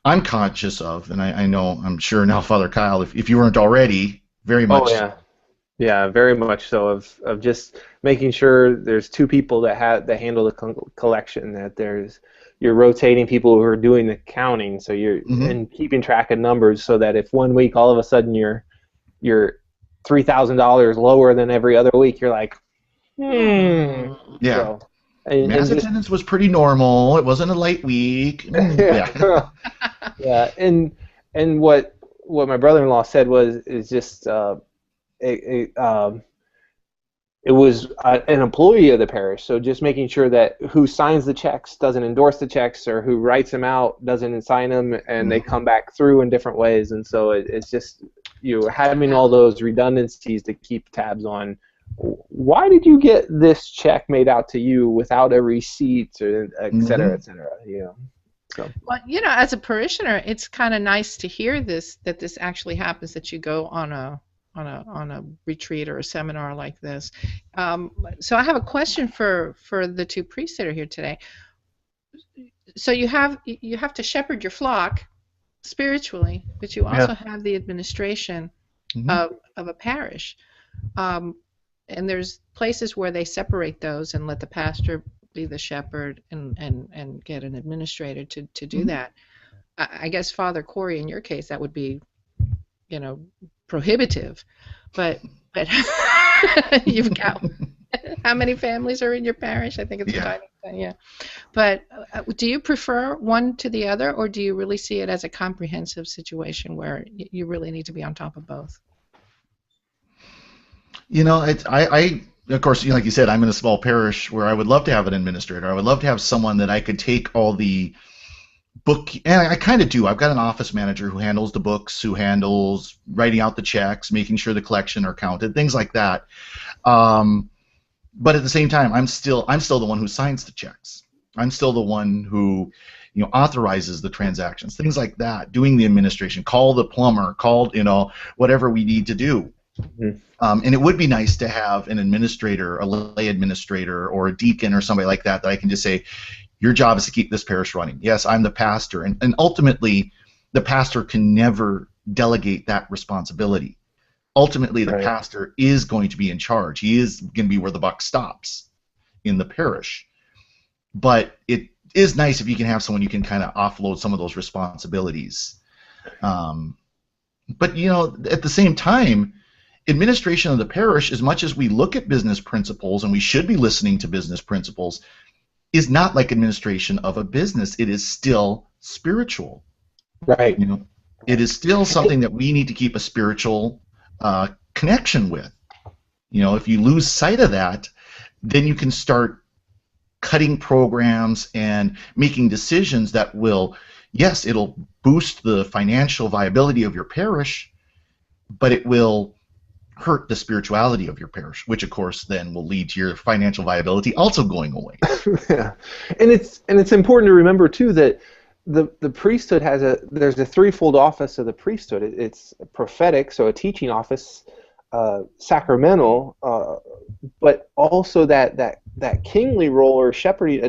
I'm conscious of, and I'm sure now, Father Kyle, if you weren't already, very much. Oh yeah, very much so. Of just making sure there's two people that handle the collection, that you're rotating people who are doing the counting, so you're and keeping track of numbers, so that if one week all of a sudden you're $3,000 lower than every other week, you're like, Yeah. So, Mass attendance was pretty normal. It wasn't a light week. Yeah. Yeah, and what my brother-in-law said is just it was an employee of the parish, so just making sure that who signs the checks doesn't endorse the checks, or who writes them out doesn't sign them, and they come back through in different ways. And so it's just having all those redundancies to keep tabs on. Why did you get this check made out to you without a receipt, or et cetera, et cetera? So. Well, as a parishioner, it's kind of nice to hear that this actually happens, that you go on a retreat or a seminar like this. So I have a question for the two priests that are here today. So you have to shepherd your flock spiritually, but you also have the administration of a parish. And there's places where they separate those and let the pastor be the shepherd and get an administrator to do that. I guess, Father Corey, in your case, that would be, prohibitive. But you've got how many families are in your parish? I think it's a tiny thing, yeah. But do you prefer one to the other, or do you really see it as a comprehensive situation where you really need to be on top of both? I of course, like you said, I'm in a small parish where I would love to have an administrator. I would love to have someone that I could take all the book, and I kind of do. I've got an office manager who handles the books, who handles writing out the checks, making sure the collection are counted, things like that. But at the same time, I'm still the one who signs the checks. I'm still the one who, authorizes the transactions, things like that, doing the administration, call the plumber, call, whatever we need to do. And it would be nice to have an administrator, a lay administrator, or a deacon or somebody like that I can just say, your job is to keep this parish running. Yes, I'm the pastor. And ultimately, the pastor can never delegate that responsibility. Ultimately, the pastor is going to be in charge. He is going to be where the buck stops in the parish. but it is nice if you can have someone you can kind of offload some of those responsibilities. But at the same time, administration of the parish, as much as we look at business principles and we should be listening to business principles, is not like administration of a business. It is still spiritual. Right. It is still something that we need to keep a spiritual connection with. If you lose sight of that, then you can start cutting programs and making decisions that will, yes, it'll boost the financial viability of your parish, but it will hurt the spirituality of your parish, which of course then will lead to your financial viability also going away. Yeah, and it's important to remember too that the priesthood there's a threefold office of the priesthood. It's prophetic, so a teaching office, sacramental, but also that kingly role or shepherding.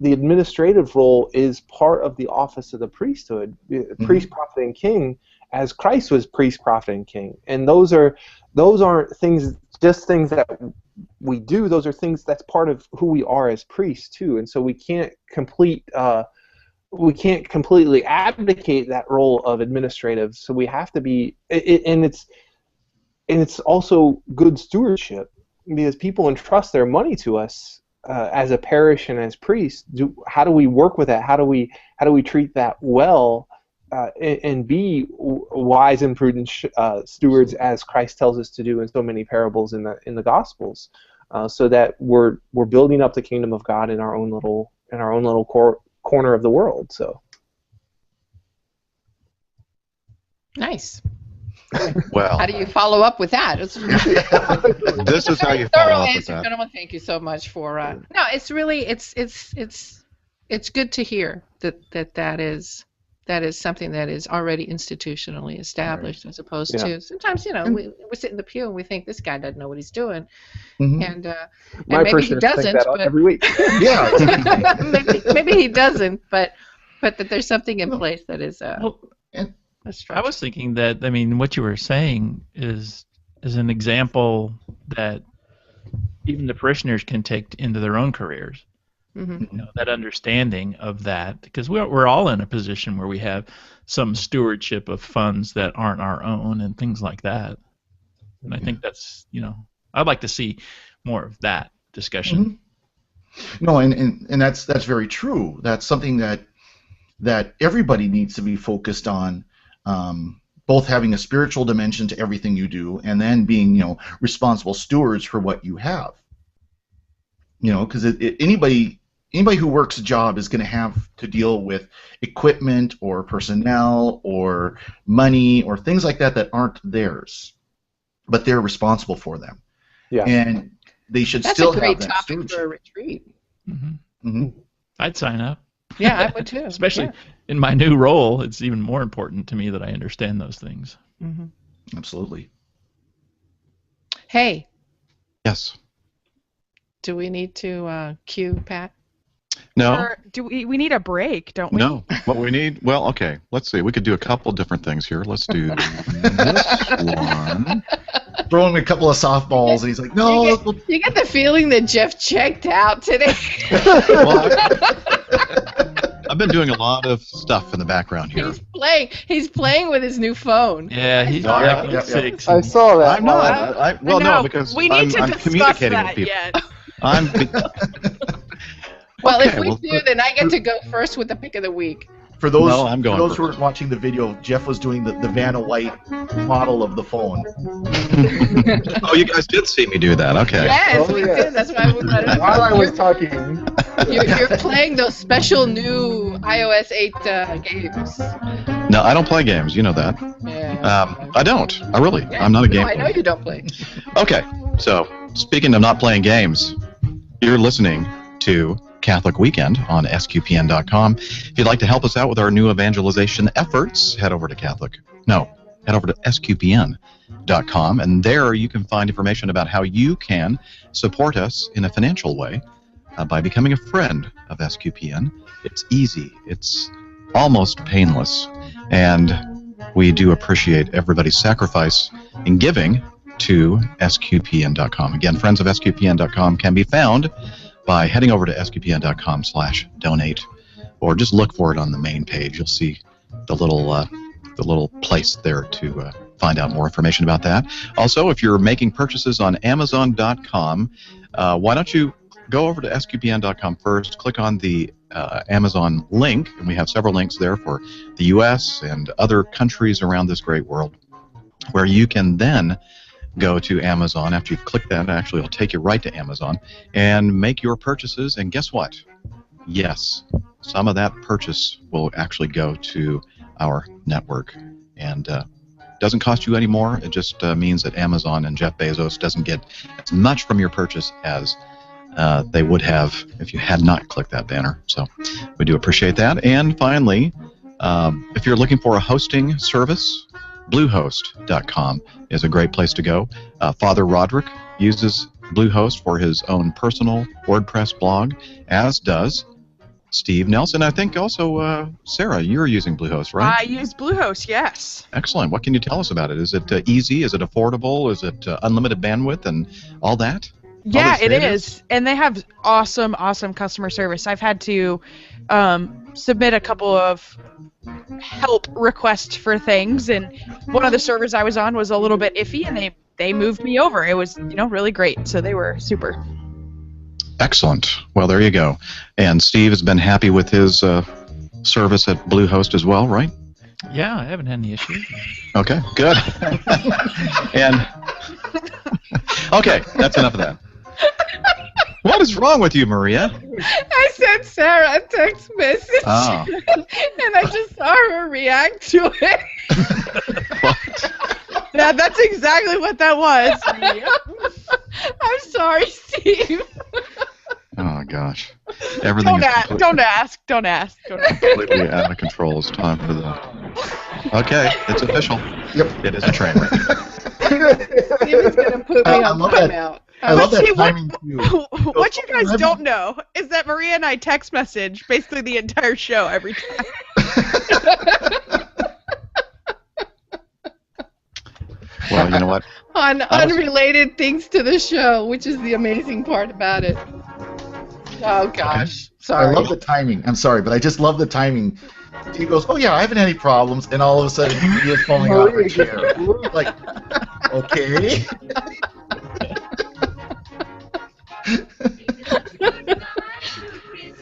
The administrative role is part of the office of the priesthood, priest, prophet, and king, as Christ was priest, prophet, and king. And those aren't things that we do. Those are things that's part of who we are as priests too. And so we can't completely abdicate that role of administrative. So we have to be, and it's also good stewardship, because people entrust their money to us as a parish and as priests. How do we work with that? How do we treat that well, and be wise and prudent stewards, as Christ tells us to do in so many parables in the Gospels, so that we're building up the kingdom of God in our own little corner of the world. So nice. Well, How do you follow up with that? this is how you follow up with that. Gentlemen, thank you so much for. No, it's really it's good to hear that is something that is already institutionally established, as opposed to sometimes we sit in the pew and we think this guy doesn't know what he's doing, and maybe he doesn't, but every week. Yeah, maybe he doesn't, but that there's something in place that is. I was thinking that, what you were saying is an example that even the parishioners can take into their own careers. Mm-hmm. That understanding of that, because we're all in a position where we have some stewardship of funds that aren't our own and things like that. And I think that's, I'd like to see more of that discussion. Mm-hmm. No, and that's very true. That's something that everybody needs to be focused on. Both having a spiritual dimension to everything you do, and then being, responsible stewards for what you have. Because anybody who works a job is going to have to deal with equipment or personnel or money or things like that aren't theirs, but they're responsible for them. Yeah. And they should That's still a great have that topic for a retreat. Mm-hmm. Mm-hmm. I'd sign up. Yeah, I would too. Especially in my new role, it's even more important to me that I understand those things. Mm-hmm. Absolutely. Hey. Yes. Do we need to cue Pat? No. Or do we need a break, don't we? No. What we need, okay, let's see. We could do a couple different things here. Let's do this one. Throw him a couple of softballs, and he's like, no. You get the feeling that Jeff checked out today. Well, I've been doing a lot of stuff in the background here. He's playing with his new phone. Yeah, he's yeah. 6. I saw that. I'm not. No, because we need I'm to discuss communicating that with people. yet. Well, Okay, if we do, then I get to go first with the pick of the week. For those, No, I'm going for those who first. are watching the video, Jeff was doing the Vanna White model of the phone. Oh, you guys did see me do that. Okay. Yes, Oh, we yes. did. That's why we brought it up. While I was talking. You're playing those special new iOS 8 games. No, I don't play games. You know that. Yeah. I don't. I'm not a game No, I know player. you don't play. Okay, so speaking of not playing games, you're listening to Catholic Weekend on SQPN.com. If you'd like to help us out with our new evangelization efforts, head over to SQPN.com, and there you can find information about how you can support us in a financial way by becoming a friend of SQPN. It's easy. It's almost painless, and we do appreciate everybody's sacrifice in giving to SQPN.com. Again, friends of SQPN.com can be found by heading over to sqpn.com/donate, or just look for it on the main page. You'll see the little place there to find out more information about that. Also, if you're making purchases on Amazon.com, why don't you go over to sqpn.com first, click on the Amazon link, and we have several links there for the U.S. and other countries around this great world, where you can then go to Amazon. After you've clicked that, actually it'll take you right to Amazon and make your purchases, and guess what? Yes, some of that purchase will actually go to our network, and doesn't cost you any more. It just means that Amazon and Jeff Bezos doesn't get as much from your purchase as they would have if you had not clicked that banner. So we do appreciate that. And finally, if you're looking for a hosting service, Bluehost.com is a great place to go. Father Roderick uses Bluehost for his own personal WordPress blog, as does Steve Nelson. I think also, Sarah, you're using Bluehost, right? I use Bluehost, yes. Excellent. What can you tell us about it? Is it easy? Is it affordable? Is it unlimited bandwidth and all that? Yeah, it is. And they have awesome customer service. I've had to submit a couple of help requests for things, and one of the servers I was on was a little bit iffy, and they moved me over. It was, really great. So they were super. Excellent. Well, there you go. And Steve has been happy with his service at Bluehost as well, right? Yeah, I haven't had any issues. Okay, good. And okay, that's enough of that. What is wrong with you, Maria? I sent Sarah a text message, Oh. and I just saw her react to it. What? Yeah, that's exactly what that was. I'm sorry, Steve. Oh gosh, everything Don't ask. completely out of control. It's time for the. Okay, it's official. Yep. It is a train wreck. Steven's gonna put me on timeout. I love that See, timing too. What you guys don't know is that Maria and I text message basically the entire show every time. Well, you know what? On unrelated things to the show, which is the amazing part about it. Oh gosh, sorry. I love the timing. I'm sorry, but I just love the timing. He goes, "Oh yeah, I haven't had any problems," and all of a sudden he is falling out of her chair. Like, okay.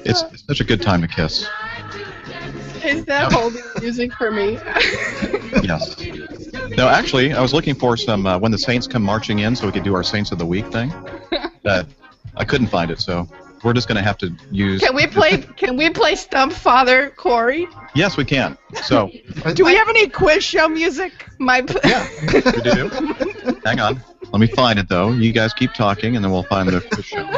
It's such a good time to kiss. Is that holding music for me? Yes. No, actually, I was looking for some when the Saints come marching in, so we could do our Saints of the Week thing. But I couldn't find it, so we're just going to have to use. Can we play Stump Father Corey? Yes, we can. So. Do we have any quiz show music? Yeah, we do. Hang on. Let me find it though. You guys keep talking, and then we'll find the quiz show.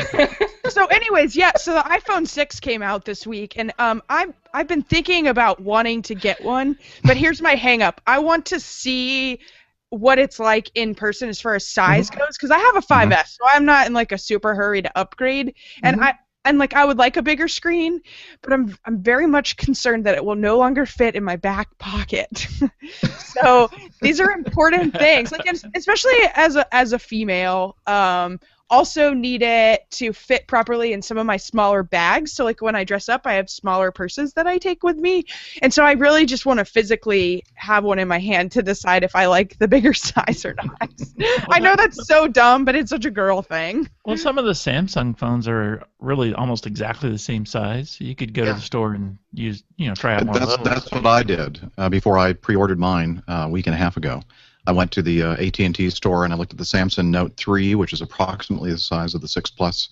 So, anyways, yeah. So the iPhone 6 came out this week, and I've been thinking about wanting to get one, but here's my hang-up. I want to see what it's like in person as far as size goes, because I have a 5S, so I'm not in like a super hurry to upgrade, and I would like a bigger screen, but I'm very much concerned that it will no longer fit in my back pocket. So these are important things, like especially as a female. Also need it to fit properly in some of my smaller bags. So like when I dress up, I have smaller purses that I take with me. And so I really just want to physically have one in my hand to decide if I like the bigger size or not. I know that's so dumb, but it's such a girl thing. Well, some of the Samsung phones are really almost exactly the same size. You could go to the store and try out more of those. That's what I did before I pre-ordered mine a week and a half ago. I went to the AT&T store and I looked at the Samsung Note 3, which is approximately the size of the 6 Plus,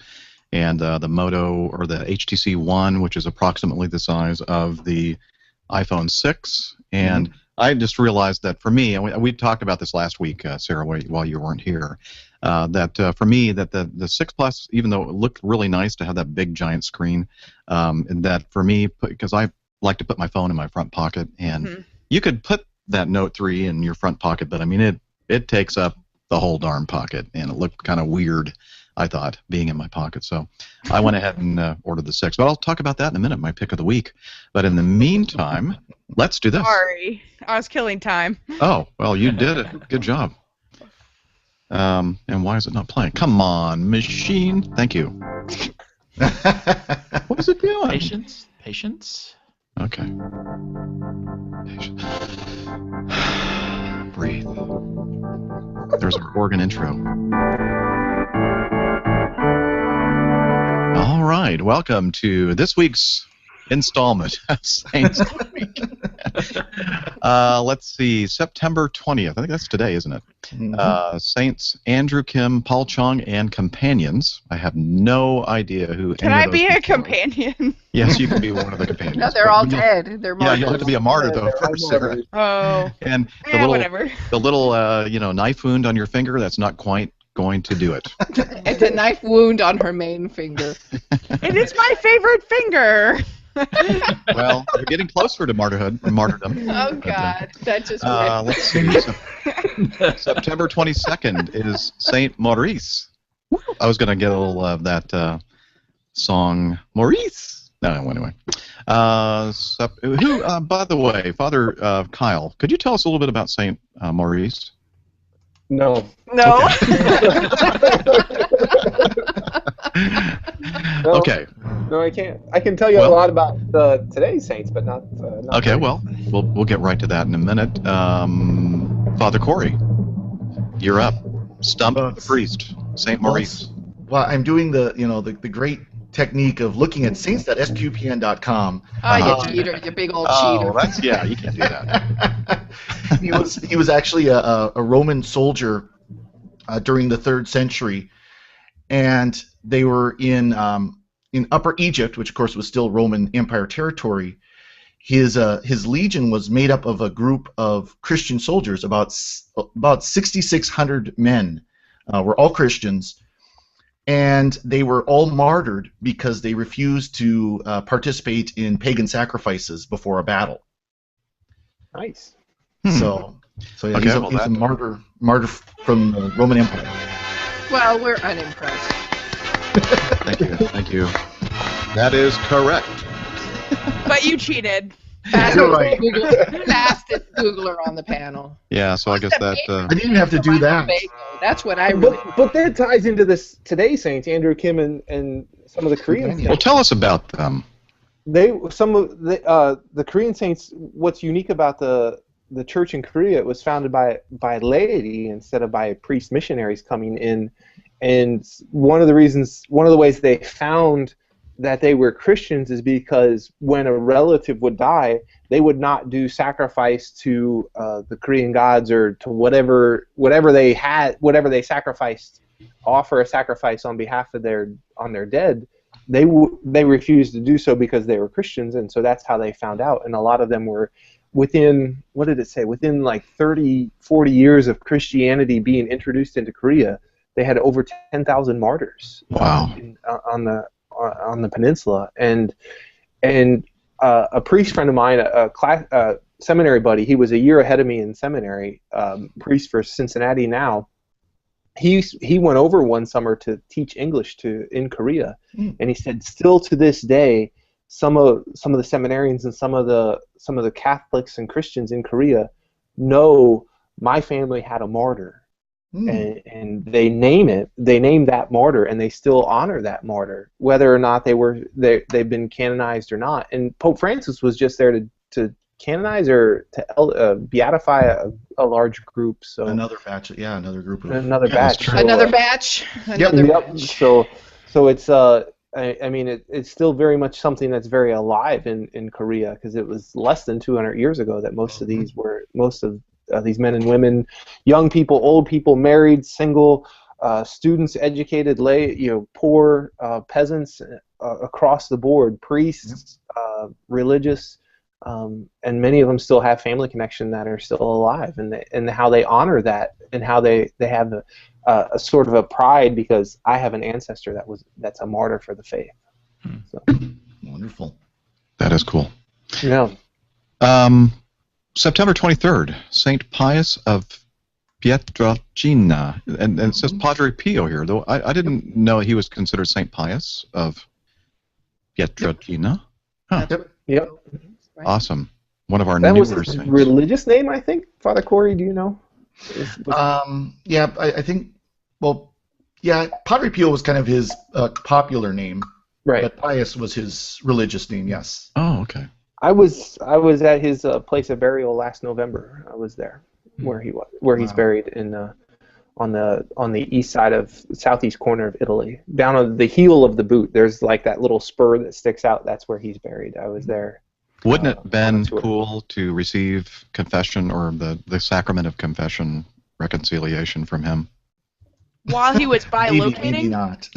and the Moto or the HTC One, which is approximately the size of the iPhone 6. And I just realized that for me, and we talked about this last week, Sarah, while you weren't here, that for me, that the 6 Plus, even though it looked really nice to have that big giant screen, and that for me, because I like to put my phone in my front pocket, and you could put that Note 3 in your front pocket, but I mean it takes up the whole darn pocket, and it looked kind of weird, I thought, being in my pocket. So I went ahead and ordered the 6. But I'll talk about that in a minute, my pick of the week. But in the meantime, let's do this. Sorry, I was killing time. Oh, well, you did it. Good job. And why is it not playing? Come on, machine. Thank you. What was it doing? Patience. Patience. Okay. Patience. Breathe. There's our organ intro. All right, welcome to this week's installment of Saints Week. Let's see, September 20th. I think that's today, isn't it? Mhm. Saints Andrew Kim, Paul Chung, and companions. I have no idea who Can any I of those be a people are. companion? Yes, you can be one of the companions. No, they're but all you'll- dead. They're Yeah, you'll have to be a martyr though They're all first, Sarah. martyrs. Oh. And Whatever. the little knife wound on your finger, that's not quite going to do it. And the knife wound on her main finger. It is my favorite finger. Well, you're getting closer to martyrdom. Oh God, that just Let's see. September 22nd is Saint Maurice. I was going to get a little of that song, Maurice. No, anyway. Who? By the way, Father Kyle, could you tell us a little bit about Saint Maurice? No. No. No. Okay. No, I can't. I can tell you a lot about today's saints, but not. Okay. Well, we'll get right to that in a minute. Father Corey, you're up. Stump the priest, Saint Maurice. Well, I'm doing the great technique of looking at saints.sqpn.com. Oh, you cheater, you big old cheater. You can't do that. He was actually a Roman soldier during the 3rd century, and they were in Upper Egypt, which of course was still Roman Empire territory. His legion was made up of a group of Christian soldiers, about 6,600 men, were all Christians, and they were all martyred because they refused to participate in pagan sacrifices before a battle. Nice. So yeah, Okay, he's a martyr from the Roman Empire. Well, we're unimpressed. Thank you. That is correct. But you cheated. You're right. Fastest Googler on the panel. Yeah, so I guess that. I didn't have to do that. That's what I really. But that ties into this today's saints, Andrew Kim and some of the Korean saints. Well, tell us about them. Some of the Korean saints. What's unique about the church in Korea? It was founded by laity instead of by priest missionaries coming in, and one of the ways they found that they were Christians is because when a relative would die, they would not do sacrifice to the Korean gods or to whatever they sacrificed, offer a sacrifice on behalf of their dead. They refused to do so because they were Christians, and so that's how they found out. And a lot of them were within like 30, 40 years of Christianity being introduced into Korea, they had over 10,000 martyrs. Wow. On the peninsula, and a priest friend of mine, a seminary buddy, he was a year ahead of me in seminary, priest for Cincinnati now. He went over one summer to teach English in Korea, and he said still to this day, some of the seminarians and some of the Catholics and Christians in Korea know my family had a martyr. And they name that martyr, and they still honor that martyr, whether or not they've been canonized or not. And Pope Francis was just there to canonize or to beatify a large group. So another batch. Yeah, another group. Another batch. true. Another batch. Another batch. So it's I mean it's still very much something that's very alive in Korea, because it was less than 200 years ago that most of these men and women, young people, old people, married, single, students, educated, lay, poor, peasants, across the board, priests, religious, and many of them still have family connection that are still alive, and how they honor that, and how they have a sort of a pride because I have an ancestor that's a martyr for the faith. So. Wonderful. That is cool. Yeah. September 23rd, Saint Pius of Pietrelcina, and it says Padre Pio here, though I didn't know he was considered Saint Pius of Pietrelcina. Huh. Yep. Awesome. One of our That was newer his saints. religious name, I think. Father Corey, do you know? Yeah, I think. Well, yeah, Padre Pio was kind of his popular name. Right. But Pius was his religious name. Yes. Oh, okay. I was at his place of burial last November. I was there where he's Wow. buried in on the east side of southeast corner of Italy, down on the heel of the boot. There's like that little spur that sticks out. That's where he's buried. I was there. Wouldn't it been on a tour. cool to receive confession or the sacrament of confession reconciliation from him? While he was bilocating? Maybe not.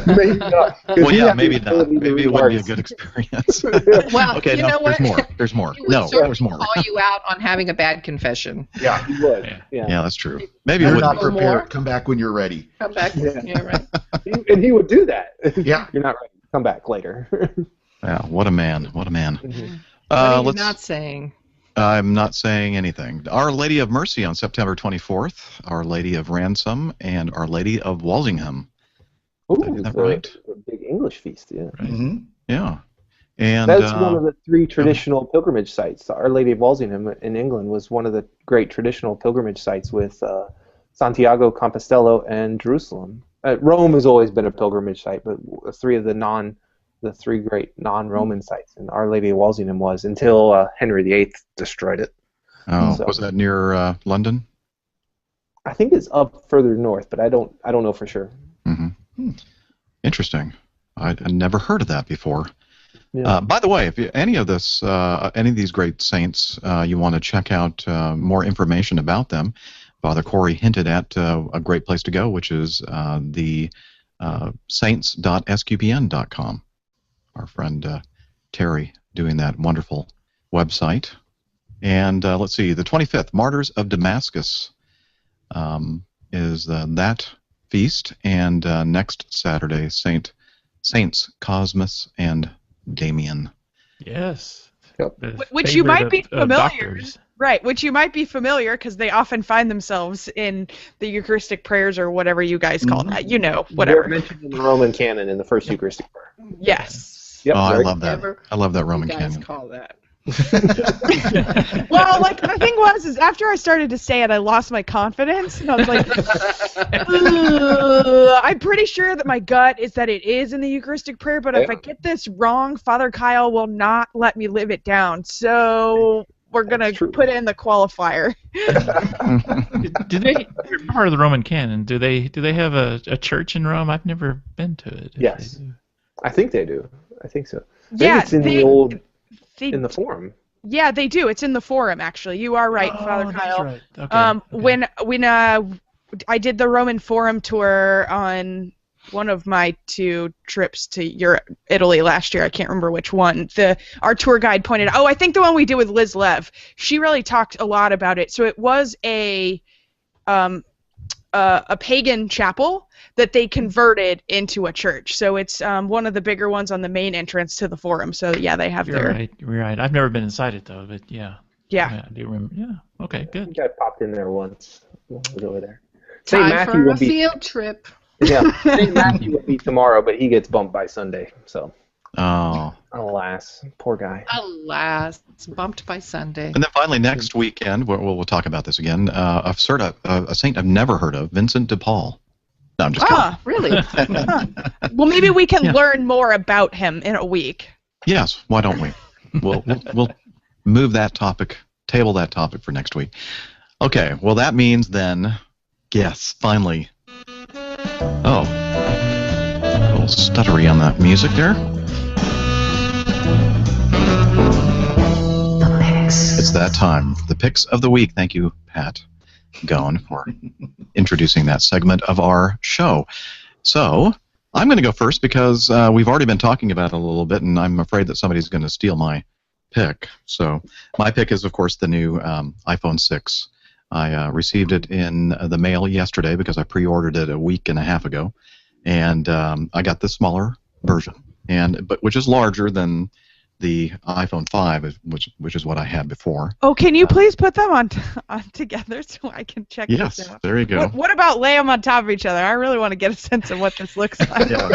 Maybe not. Well, yeah, maybe not. Maybe it wouldn't be a good experience. Well, Okay, you no, know what? there's more. There's more. He would No, certainly there's more. call you out on having a bad confession. Yeah. He would. Yeah. Yeah, that's true. Maybe it You're wouldn't not be. Or more. prepared. Come back when you're ready. Come back. Yeah. Yeah, right. And he would do that. Yeah. You're not ready. Come back later. Yeah, what a man. What a man. Mhm. What are you Let's. not saying? I'm not saying anything. Our Lady of Mercy on September 24th, Our Lady of Ransom, and Our Lady of Walsingham. Ooh, Is that the- right? the big English feast. Yeah. Mm-hmm. Yeah. And That's one of the three traditional pilgrimage sites. Our Lady of Walsingham in England was one of the great traditional pilgrimage sites with Santiago, Compostela, and Jerusalem. Rome has always been a pilgrimage site, but the three great non-Roman sites, and Our Lady of Walsingham was until Henry VIII destroyed it. oh, so- was that near London? I think it's up further north, but I don't know for sure. Mm-hmm. Interesting. I'd never heard of that before. Yeah. By the way, if any of these great saints, you want to check out more information about them, Father Corey hinted at a great place to go, which is the saints.sqpn.com. Our friend Terry doing that wonderful website. And let's see, the 25th, Martyrs of Damascus is that feast, and next Saturday, Saints Cosmas and Damien. Yes. Yep. The Which you might be favorite of familiar. doctors. Right, which you might be familiar because they often find themselves in the Eucharistic prayers or whatever you guys call that. You know, They're whatever. mentioned in the Roman canon in the first Eucharistic prayer. Yes. Yep, Oh, I very- love that. Whatever I love that Roman you guys canon. call that. Well, like the thing is after I started to say it, I lost my confidence, and I was like, "Ugh." I'm pretty sure that my gut is that it is in the Eucharistic prayer, but if I get this wrong, Father Kyle will not let me live it down. So we're gonna That's true. put in the qualifier. Do they? They're part of the Roman canon. Do they have a church in Rome? I've never been to it. if Yes. they do. I think they do. I think so. Maybe Yeah, it's in they- the old They, in the forum. yeah, they do. It's in the forum, actually. You are right, Oh, Father that's Kyle. right. Okay. Okay. When I did the Roman Forum tour on one of my 2 trips to Europe, Italy last year, I can't remember which one. Our tour guide pointed out. Oh, I think the one we did with Liz Lev. She really talked a lot about it. So it was a pagan chapel that they converted into a church. So it's one of the bigger ones on the main entrance to the forum. So yeah, they have You're their right. You're right. I've never been inside it though, but yeah. yeah. I do remember. Yeah. Okay. I Good. think I popped in there once. I was over there. St. Time Matthew for will a be field trip. St. Matthew will be tomorrow, but he gets bumped by Sunday. So Oh. alas, poor guy. Alas, it's bumped by Sunday. And then finally, next weekend, we'll talk about this again. A saint I've never heard of, Vincent de Paul. No, I'm just kidding. Ah, Really? well, maybe we can Yeah. learn more about him in a week. Yes, why don't we? We'll move that topic, table that topic for next week. Okay, well that means then, yes, finally. Oh, a little stuttery on that music there. It's that time. The picks of the week. Thank you, Pat Gone, for introducing that segment of our show. So I'm going to go first because we've already been talking about it a little bit, and I'm afraid that somebody's going to steal my pick. So my pick is, of course, the new iPhone 6. I received it in the mail yesterday because I pre-ordered it a week and a half ago, and I got the smaller version, but which is larger than the iPhone 5, which is what I had before. Oh, can you please put them on together so I can check Yes, this out? there you go. What about lay them on top of each other? I really want to get a sense of what this looks like. So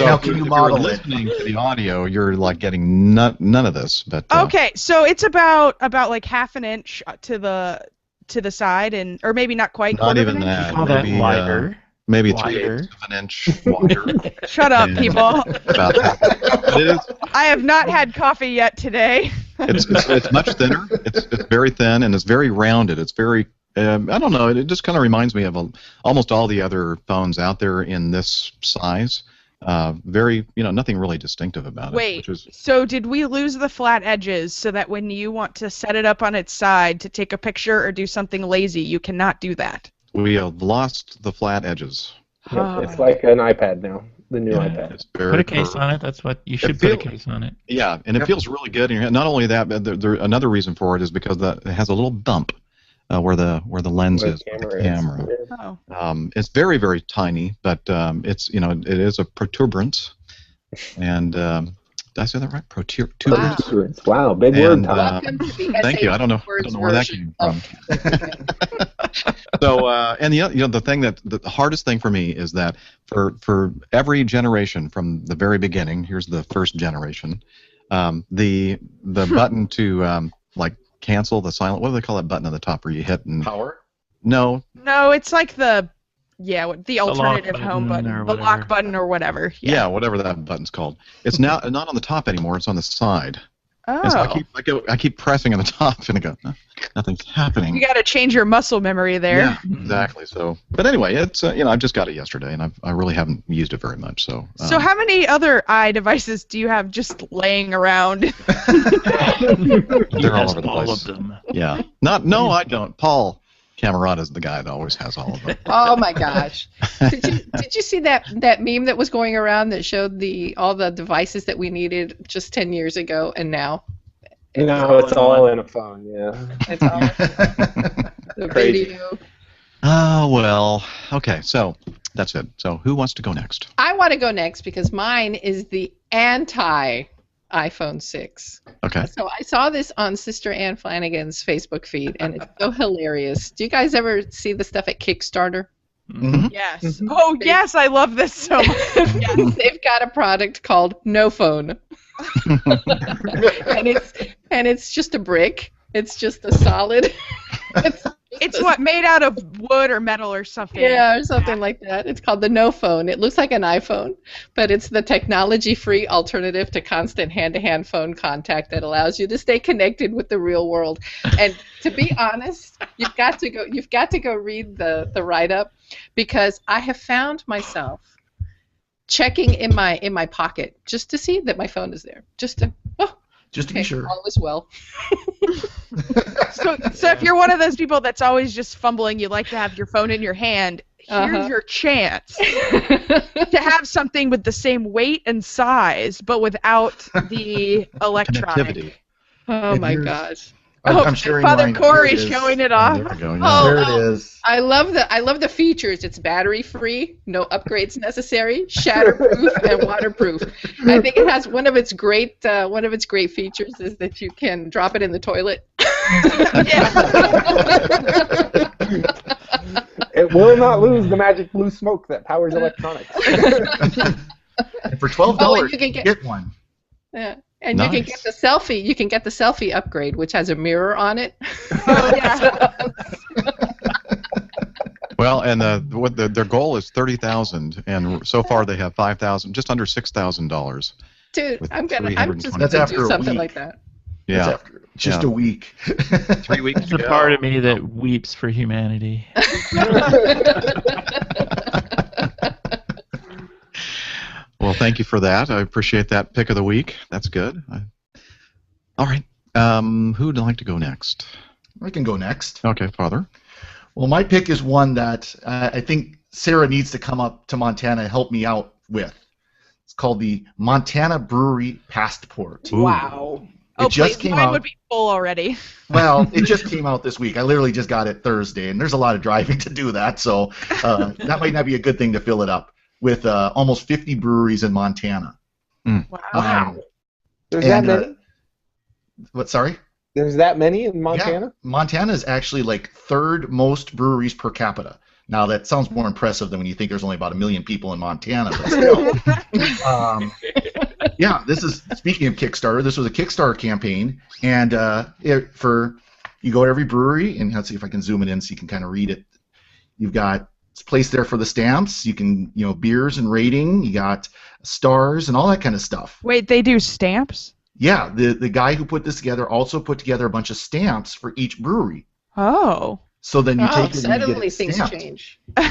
How if can you're you model it? listening to the audio, you're like getting none of this. But Okay, so it's about like half an inch to the side, or maybe not quite. not quarter of even an inch. that. Call that maybe, lighter. maybe Wider. 3/8 of an inch wider. Shut up, And people. about that. It is. I have not had coffee yet today. It's much thinner. It's very thin and it's very rounded. It's very I don't know. It just kind of reminds me of almost all the other phones out there in this size. Very, nothing really distinctive about it. Wait, Which is, so did we lose the flat edges so that when you want to set it up on its side to take a picture or do something lazy, you cannot do that? we have lost the flat edges. Yep, it's like an iPad now, the new iPad. It's very Put a case curved. on it. That's what you should It put a feels- case on it. Yeah, and it feels really good in your hand. Not only that, but another reason for it is because it has a little bump where the lens Where is. the with the camera camera. is. Oh. It's very, very tiny, but it's it is a protuberance, and did I say that right? Protuberance. Protuberance. Wow, big word, And, Tom. Welcome to the Thank you. I don't know where that came from. So, and the thing the hardest thing for me is that for every generation from the very beginning, here's the first generation, the button to like cancel the silent. What do they call that button at the top where you hit and Power? no? No, it's like the alternative lock home button button, or the lock whatever. button or whatever. Yeah, whatever that button's called. It's now not on the top anymore. It's on the side. And so I keep pressing on the top, and I go, nothing's happening. You got to change your muscle memory there. Yeah, exactly. So, but anyway, it's I just got it yesterday, and I really haven't used it very much. So. So how many other eye devices do you have just laying around? They're all over the all place. of them. Yeah. No, I don't. Paul Camerata is the guy that always has all of them. Oh my gosh! Did you see that meme that was going around that showed all the devices that we needed just 10 years ago and now? Now it's all in a phone, yeah. It's all the Crazy. video. Oh well. Okay, so that's it. So who wants to go next? I want to go next because mine is the anti iPhone 6. Okay. So I saw this on Sister Ann Flanagan's Facebook feed, and it's so hilarious. Do you guys ever see the stuff at Kickstarter? Mhm. Yes. Oh, yes, I love this so much. Yes. They've got a product called No Phone, and it's just a brick. It's just a solid. It's what, made out of wood or metal or something? Yeah, or something like that. It's called the No Phone. It looks like an iPhone, but it's the technology-free alternative to constant hand-to-hand phone contact that allows you to stay connected with the real world. And to be honest, you've got to go read the write-up, because I have found myself checking in my pocket just to see that my phone is there, just to Just to be sure. all is well. So if you're one of those people that's always just fumbling, you like to have your phone in your hand, here's your chance to have something with the same weight and size, but without the electronic. Connectivity. Oh And my here's- gosh. I'm sharing Father mine. Corey's Here it is. showing it Oh, off. there we go. Oh, Yeah. There it is. I love the features. It's battery free, no upgrades necessary, shatterproof, and waterproof. I think it has one of its great features is that you can drop it in the toilet. It will not lose the magic blue smoke that powers electronics. And for $12, Oh, and you you can can get- get one. Yeah. And you can Nice. get the selfie. You can get the selfie upgrade, which has a mirror on it. Oh, yeah. Well, and their goal is 30,000, and so far they have 5,000, just under $6,000. Dude, With I'm just 320. gonna That's after do a something week. like that. It's Yeah, after just Yeah. a week. 3 weeks. There's to a go. part of me that weeps for humanity. Well, thank you for that. I appreciate that pick of the week. That's good. All right. Who'd like to go next? I can go next. Okay, Father. Well, my pick is one that I think Sarah needs to come up to Montana and help me out with. It's called the Montana Brewery Passport. Ooh. Wow. Oh, It just please, came mine out. would be full already. Well, it just came out this week. I literally just got it Thursday, and there's a lot of driving to do that, so that might not be a good thing to fill it up with almost 50 breweries in Montana. Wow. There's that And, many? What? Sorry. There's that many in Montana? Yeah, Montana is actually like third most breweries per capita. Now that sounds more impressive than when you think there's only about 1 million people in Montana, but still. Yeah, this is, speaking of Kickstarter, this was a Kickstarter campaign, and you go to every brewery, and let's see if I can zoom it in so you can kind of read it. You've got place there for the stamps. You can, beers and rating. You got stars and all that kind of stuff. Wait, they do stamps? Yeah, the guy who put this together also put together a bunch of stamps for each brewery. Oh. So then you take it and you suddenly get it things stamped. change. So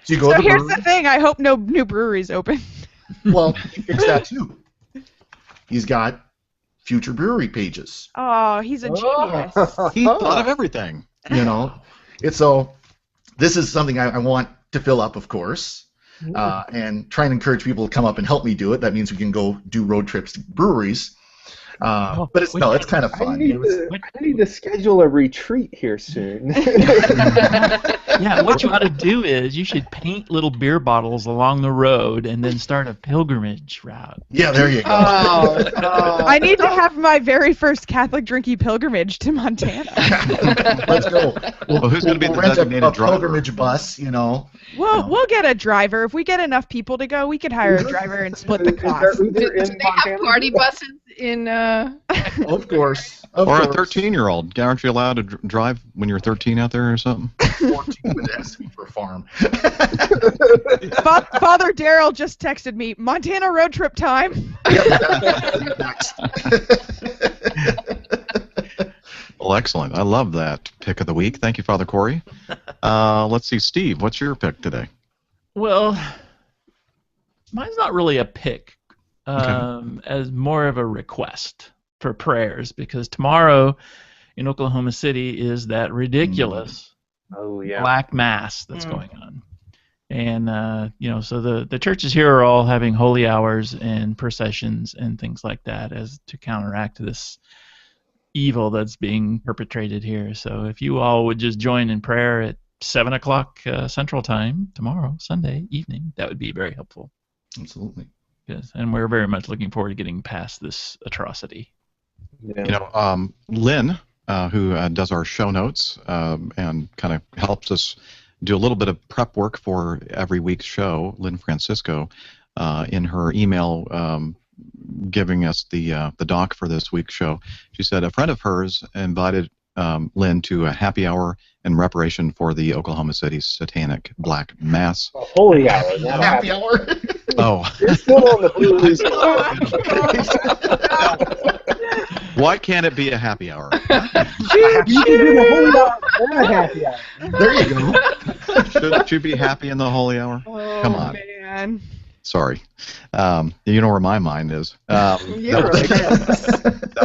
you go So to the here's brewery. the thing. I hope no new breweries open. Well, he fixed that too. He's got future brewery pages. Oh, he's a genius. He thought of everything. So this is something I want to fill up, of course, and try and encourage people to come up and help me do it. That means we can go do road trips to breweries. But it's kind of fun. I need to schedule a retreat here soon. Yeah, what you ought to do is you should paint little beer bottles along the road and then start a pilgrimage route. Yeah, there you go. I need to have my very first Catholic drinking pilgrimage to Montana. Let's go. Well, who's going to be the rent designated a driver? pilgrimage bus, We'll get a driver. If we get enough people to go, we could hire a driver and split the cost. Do they have party buses in? Of course. Or a 13-year-old. Aren't you allowed to drive when you're 13 out there or something? 14, but it has to be for a farm. Father Daryl just texted me, Montana road trip time. Next. Well, excellent. I love that pick of the week. Thank you, Father Corey. Let's see, Steve, what's your pick today? Well, mine's not really a pick, as more of a request for prayers, because tomorrow in Oklahoma City is that ridiculous Black Mass that's going on. And, so the churches here are all having holy hours and processions and things like that as to counteract this evil that's being perpetrated here. So if you all would just join in prayer at 7 o'clock Central Time tomorrow, Sunday evening, that would be very helpful. Absolutely. Yes, and we're very much looking forward to getting past this atrocity. Yeah. Lynn, who does our show notes and kind of helps us do a little bit of prep work for every week's show, Lynn Francisco, in her email giving us the doc for this week's show, she said a friend of hers invited Lynn to a happy hour in reparation for the Oklahoma City Satanic Black Mass. A holy hour, not Happy hour. Oh. It's still on the blue list. Why can't it be a happy hour? You can do the holy hour and a happy hour. There you go. Shouldn't you be happy in the holy hour? Come on. Man. Sorry. You know where my mind is. That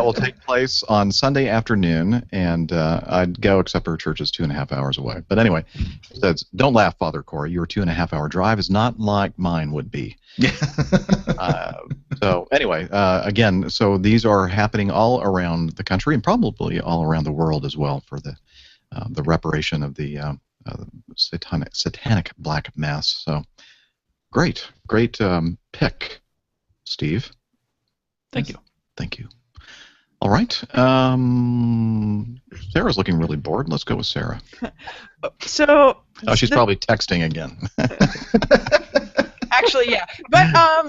will take place on Sunday afternoon, and I'd go, except her church is 2.5 hours away. But anyway, she says, don't laugh, Father Corey. Your 2.5-hour drive is not like mine would be. So anyway, again, so these are happening all around the country and probably all around the world as well for the reparation of the satanic Black Mass. So great pick, Steve. Thank you. Thank you. All right. Sarah's looking really bored. Let's go with Sarah. So. Oh, she's probably texting again. Actually, yeah. But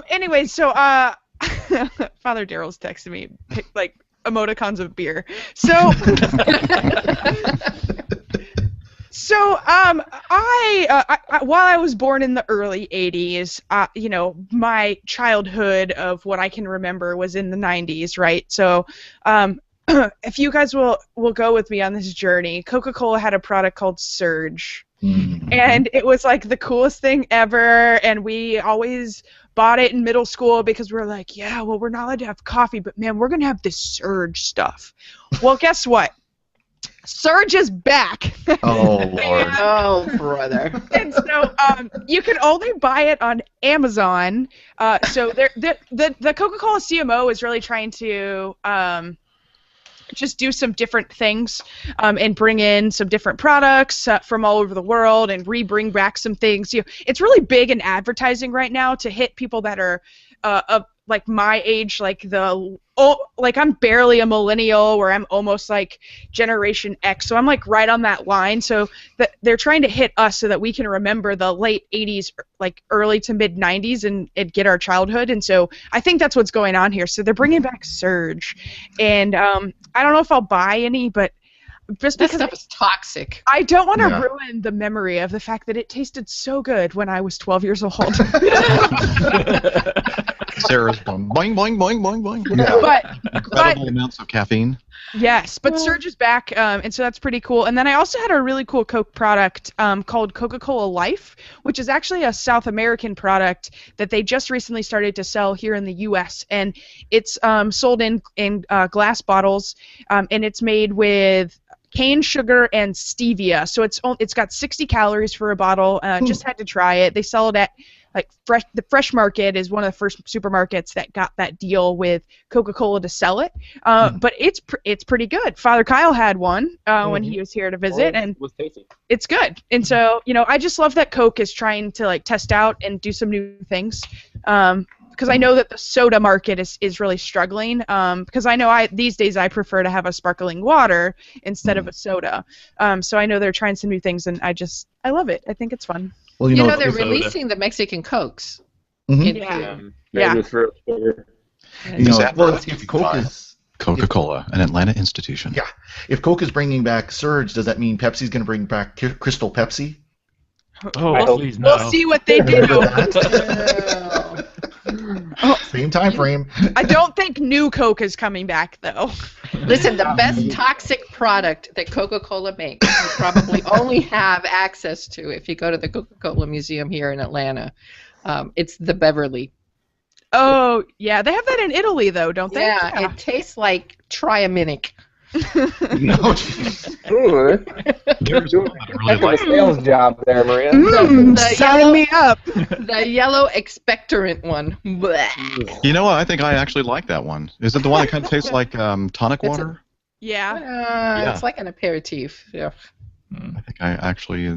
anyway, so Father Daryl's texted me like emoticons of beer. So I while I was born in the early 80s, my childhood of what I can remember was in the 90s, right? So if you guys will go with me on this journey, Coca-Cola had a product called Surge. Mm-hmm. And it was like the coolest thing ever, and we always bought it in middle school because we were like, yeah, well, we're not allowed to have coffee, but man, we're going to have this Surge stuff. Well, guess what? Surge is back. Oh, Lord. Oh, brother. And so you can only buy it on Amazon. So the Coca-Cola CMO is really trying to just do some different things and bring in some different products from all over the world and bring back some things. It's really big in advertising right now to hit people that are of like my age, like I'm barely a millennial, where I'm almost like Generation X, so I'm like right on that line. So they're trying to hit us so that we can remember the late 80s, like early to mid 90s, and get our childhood. And so I think that's what's going on here. So they're bringing back Surge, and I don't know if I'll buy any, but just That because stuff is toxic. I don't want to Yeah. ruin the memory of the fact that it tasted so good when I was 12 years old. Sarah's boing, boing, boing, boing, boing. Yeah. but Incredible amounts of caffeine. yes, but Surge is back, and so that's pretty cool. And then I also had a really cool Coke product called Coca-Cola Life, which is actually a South American product that they just recently started to sell here in the U.S. And it's sold in glass bottles, and it's made with cane sugar and stevia. So it's got 60 calories for a bottle. Just had to try it. They sell it at the Fresh Market is one of the first supermarkets that got that deal with Coca-Cola to sell it. But it's pretty good. Father Kyle had one when he was here to visit, and it was tasty. it's good. And so, I just love that Coke is trying to test out and do some new things. Because I know that the soda market is really struggling. Because I know these days I prefer to have a sparkling water instead of a soda. So I know they're trying some new things, and I love it. I think it's fun. Well, You know, if- they're releasing the Mexican Cokes. Mhm. Yeah. It was for you know, Is that well, for if Coke is Coca-Cola, an Atlanta institution. Yeah. if Coke is bringing back Surge, does that mean Pepsi's going to bring back Crystal Pepsi? Oh, please no. We'll see what they do. Same time frame. I don't think new Coke is coming back, though. Listen, the best toxic product that Coca-Cola makes, you probably only have access to if you go to the Coca-Cola Museum here in Atlanta. It's the Beverly. Oh, yeah. They have that in Italy, though, don't they? Yeah, it tastes like Triaminic. No, geez. There's one I really Heck of a like. sales job there, Maria. Sign me up. The yellow expectorant one. Blech. You know what? I think I actually like that one. Is it the one that kind of tastes like tonic It's water? Yeah. It's like an aperitif. Yeah. I think I actually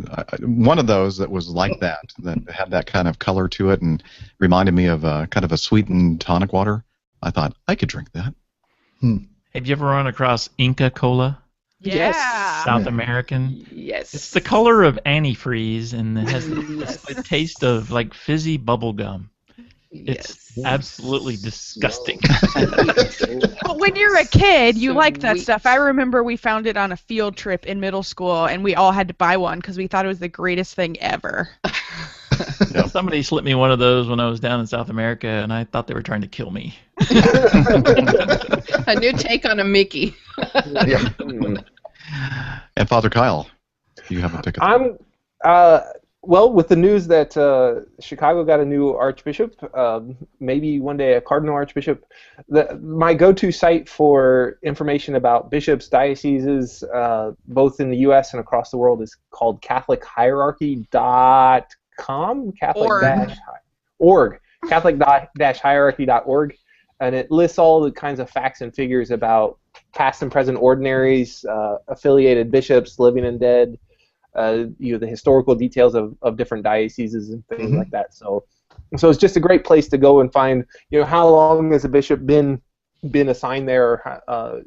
one of those that was like that had that kind of color to it and reminded me of kind of a sweetened tonic water. I thought I could drink that. Have you ever run across Inca Cola? Yeah. South American. Yes. It's the color of antifreeze and it has the taste of like fizzy bubble gum. It's absolutely disgusting. But when you're a kid, you like that Sweet. stuff. I remember we found it on a field trip in middle school, and we all had to buy one because we thought it was the greatest thing ever. Somebody slipped me one of those when I was down in South America, and I thought they were trying to kill me. A new take on a Mickey. Yeah. And Father Kyle, you have a ticket. Well, with the news that Chicago got a new archbishop, maybe one day a cardinal archbishop, my go-to site for information about bishops, dioceses, both in the U.S. and across the world is called CatholicHierarchy.com, Catholic-org, Catholic-hierarchy.org, and it lists all the kinds of facts and figures about past and present ordinaries, affiliated bishops, living and dead, the historical details of different dioceses and things like that. So it's just a great place to go and find, how long has a bishop been assigned there,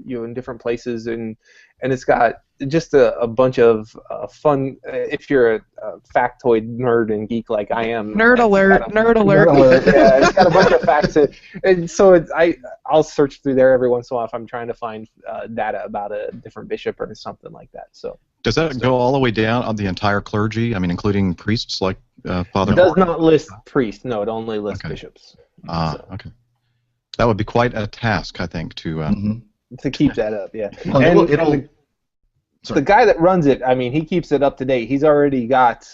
in different places, and it's got just a bunch of fun. If you're a factoid nerd and geek like I am, Nerd alert! Nerd alert! Yeah, it's got a bunch of facts, and so I'll search through there every once in a while if I'm trying to find data about a different bishop or something like that. So. Does that go all the way down on the entire clergy? I mean, including priests like Father? It does not list priests. No, it only lists Okay. bishops. Okay. That would be quite a task, I think, to. To keep that up, yeah. Well, And the guy that runs it, I mean, he keeps it up to date. He's already got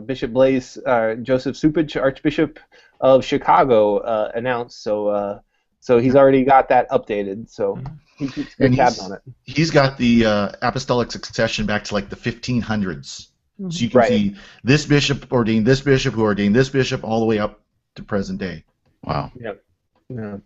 Bishop Blaise, Joseph Supich, Archbishop of Chicago, announced. So he's already got that updated. So he keeps good tabs on it. He's got the apostolic succession back to like the 1500s. So you can see this bishop ordained this bishop, who ordained this bishop, all the way up to present day. Wow. Yep. Yeah.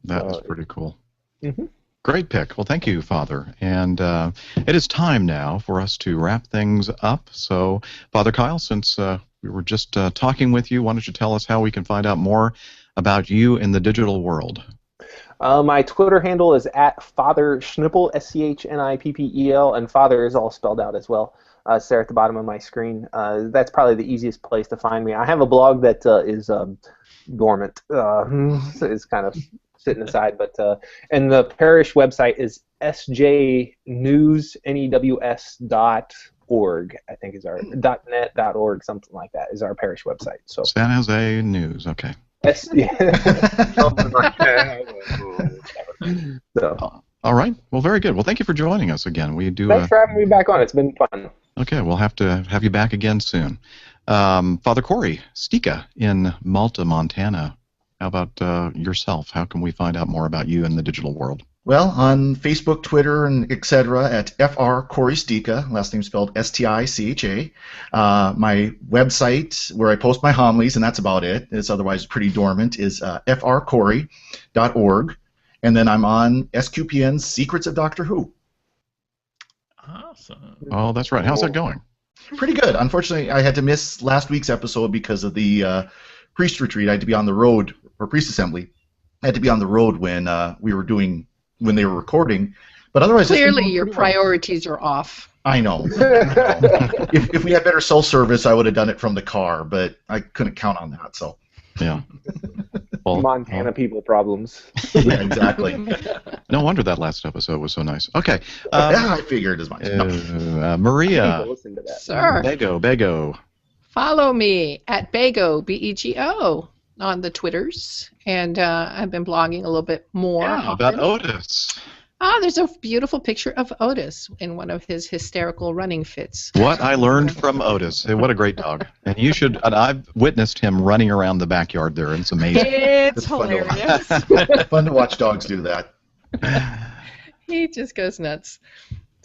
That is pretty cool. Mm-hmm. Great pick. Well, thank you, Father. And it is time now for us to wrap things up. So, Father Kyle, since we were just talking with you, why don't you tell us how we can find out more about you in the digital world? My Twitter handle is @Father Schnippel, SCHNIPPEL, and Father is all spelled out as well. It's there at the bottom of my screen. That's probably the easiest place to find me. I have a blog that is dormant. It's kind of sitting aside, but and the parish website is sjnewsnews.org, I think is our .net.org, something like that is our parish website. So San Jose News. Okay. something like that. So, All right. Well, very good. Well, thank you for joining us again. We do. thanks for having me back on. It's been fun. Okay, we'll have to have you back again soon. Father Corey Stika in Malta, Montana. How about yourself? How can we find out more about you in the digital world? Well, on Facebook, Twitter, and etc. at Fr Corey Stika, last name spelled Sticha. My website where I post my homilies, and that's about it. It's otherwise pretty dormant. Is frcorey.org, and then I'm on SQPN's Secrets of Doctor Who. Awesome. Oh, that's right. How's that going? Pretty good. Unfortunately, I had to miss last week's episode because of the priest retreat. I had to be on the road, or priest assembly. I had to be on the road when when they were recording. But otherwise, Clearly, your priorities are off. I know. if we had better cell service, I would have done it from the car, but I couldn't count on that. So. Yeah. Well, Montana people problems. Yeah, exactly. No wonder that last episode was so nice. Okay. Yeah, I figured as much. Maria. Listen to that. Sir, Bego. follow me at Bego, B-E-G-O, on the Twitters. And I've been blogging a little bit more. Yeah, about Otis. There's a beautiful picture of Otis in one of his hysterical running fits. What I learned from Otis. Hey, what a great dog. And you should, and I've witnessed him running around the backyard there, and it's amazing. It's fun to watch. hilarious. Fun to watch dogs do that. He just goes nuts.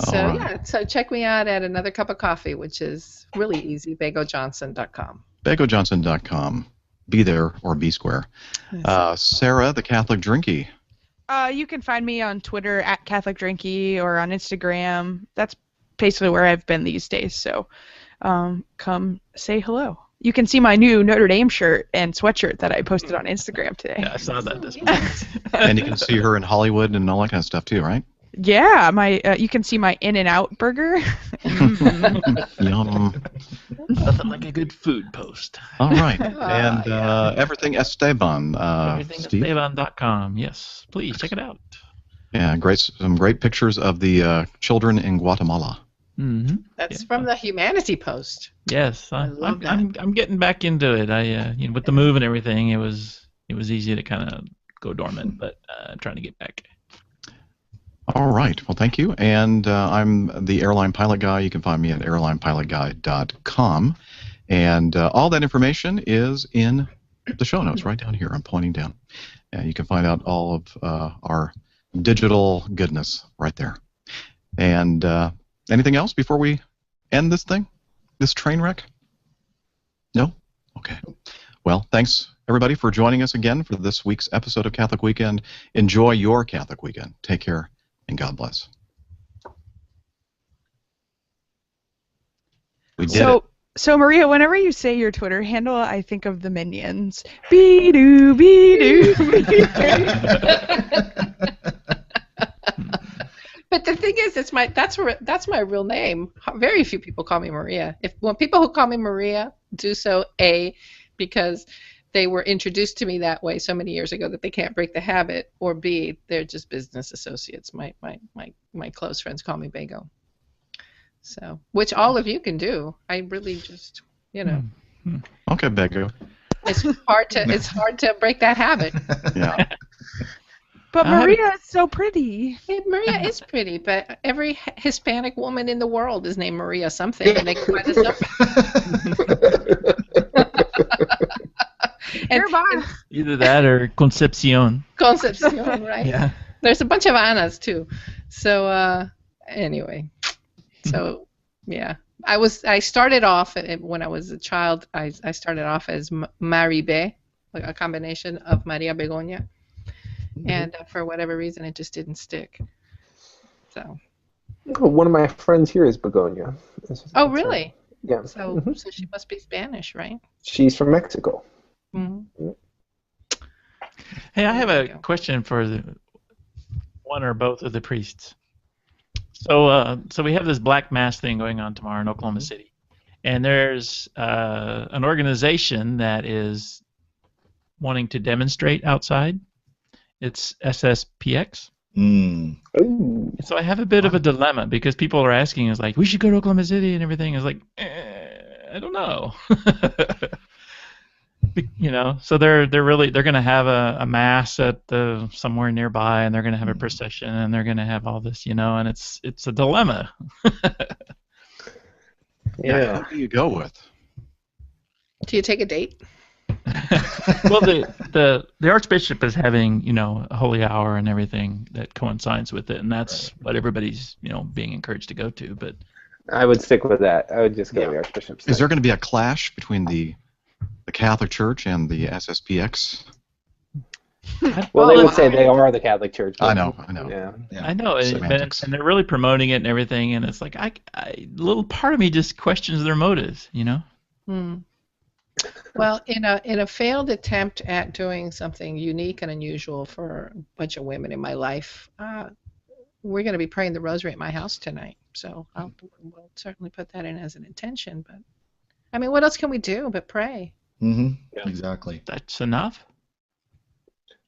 So, All right. yeah, so check me out at Another Cup of Coffee, which is really easy, BegoJohnson.com. BegoJohnson.com. Be there or be square. Sarah, the Catholic Drinky. You can find me on Twitter at Catholic Drinky or on Instagram. That's basically where I've been these days. So come say hello. You can see my new Notre Dame shirt and sweatshirt that I posted on Instagram today. Yeah, I saw that this morning. And you can see her in Hollywood and all that kind of stuff too, right? Yeah, you can see my In-N-Out burger. Yum. Nothing like a good food post. All right. And everything Esteban. Steve? Everythingesteban.com. Yes, please check it out. Yeah, some great pictures of the children in Guatemala. Mm-hmm. That's from the Humanity Post. Yes, love that. I'm getting back into it. With the move and everything, it was easy to kind of go dormant, but I'm trying to get back. All right. Well, thank you. And I'm the Airline Pilot Guy. You can find me at airlinepilotguy.com. And all that information is in the show notes right down here. I'm pointing down. And you can find out all of our digital goodness right there. And anything else before we end this thing? This train wreck? No? Okay. Well, thanks, everybody, for joining us again for this week's episode of Catholic Weekend. Enjoy your Catholic Weekend. Take care. And God bless. We did it. So Maria, whenever you say your Twitter handle, I think of the Minions. Be-doo, be-doo, be-doo. But the thing is, that's my real name. Very few people call me Maria. When people who call me Maria do so, A, because they were introduced to me that way so many years ago that they can't break the habit, or B, they're just business associates. My close friends call me Bego. So, which all of you can do. I really just, Okay, Bego. it's hard to break that habit. Yeah. But Maria is so pretty. Hey, Maria is pretty, but every Hispanic woman in the world is named Maria something, and they can find us and Either that or Concepcion. Concepcion, right? Yeah. There's a bunch of Annas too. So anyway, so yeah, I started off when I was a child. I started off as Maribe, like a combination of Maria Begoña, and for whatever reason it just didn't stick. So. One of my friends here is Begoña. Oh, really? Yeah. So so she must be Spanish, right? She's from Mexico. Mm-hmm. Hey, I have a question for one or both of the priests. So we have this Black Mass thing going on tomorrow in Oklahoma City, and there's an organization that is wanting to demonstrate outside. It's SSPX. Mm. Ooh. So I have a bit of a dilemma because people are asking, is like, we should go to Oklahoma City and everything. It's like, I don't know. So they're going to have a mass at the somewhere nearby, and they're going to have a procession, and they're going to have all this, and it's a dilemma. Yeah. Who do you go with? Do you take a date? Well, the Archbishop is having a holy hour and everything that coincides with it, and that's what everybody's being encouraged to go to. But I would stick with that. I would just go to the Archbishop's. Is there going to be a clash between the Catholic Church and the SSPX? Well, they would say they are the Catholic Church. I know. Yeah. I know, and they're really promoting it and everything, and it's like a little part of me just questions their motives, Well, in a failed attempt at doing something unique and unusual for a bunch of women in my life, we're going to be praying the rosary at my house tonight. So we'll certainly put that in as an intention. But I mean, what else can we do but pray? Mm-hmm. Yeah. Exactly. That's enough,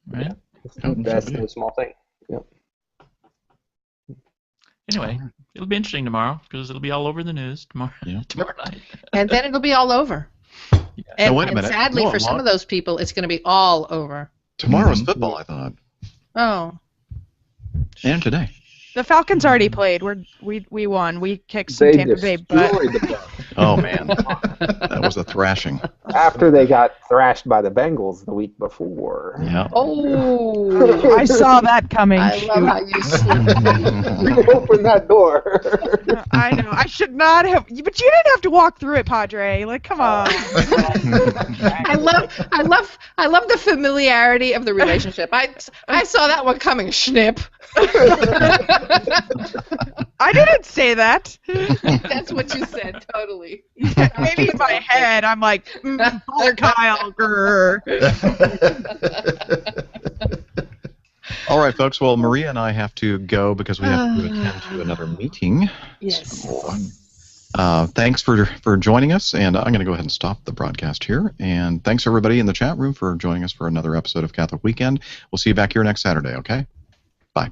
right? That's no small thing. Yep. Anyway, it'll be interesting tomorrow because it'll be all over the news tomorrow night. And then it'll be all over. Yeah. And, wait a minute. and sadly, for some of those people, it's going to be all over. Tomorrow's football, I thought. Oh. And today. The Falcons already played. We won. We kicked some Tampa Bay butt. Oh man, that was a thrashing. After they got thrashed by the Bengals the week before. Yeah. Oh. I saw that coming. I love how you You opened that door. I know. I should not have. But you didn't have to walk through it, Padre. Like, come on. I love the familiarity of the relationship. I saw that one coming, Schnip. I didn't say that. That's what you said, totally. Maybe in my head, I'm like, Father Kyle, grr. All right, folks. Well, Maria and I have to go because we have to attend to another meeting. Yes. So, thanks for joining us, and I'm going to go ahead and stop the broadcast here. And thanks everybody in the chat room for joining us for another episode of Catholic Weekend. We'll see you back here next Saturday. Okay. Bye.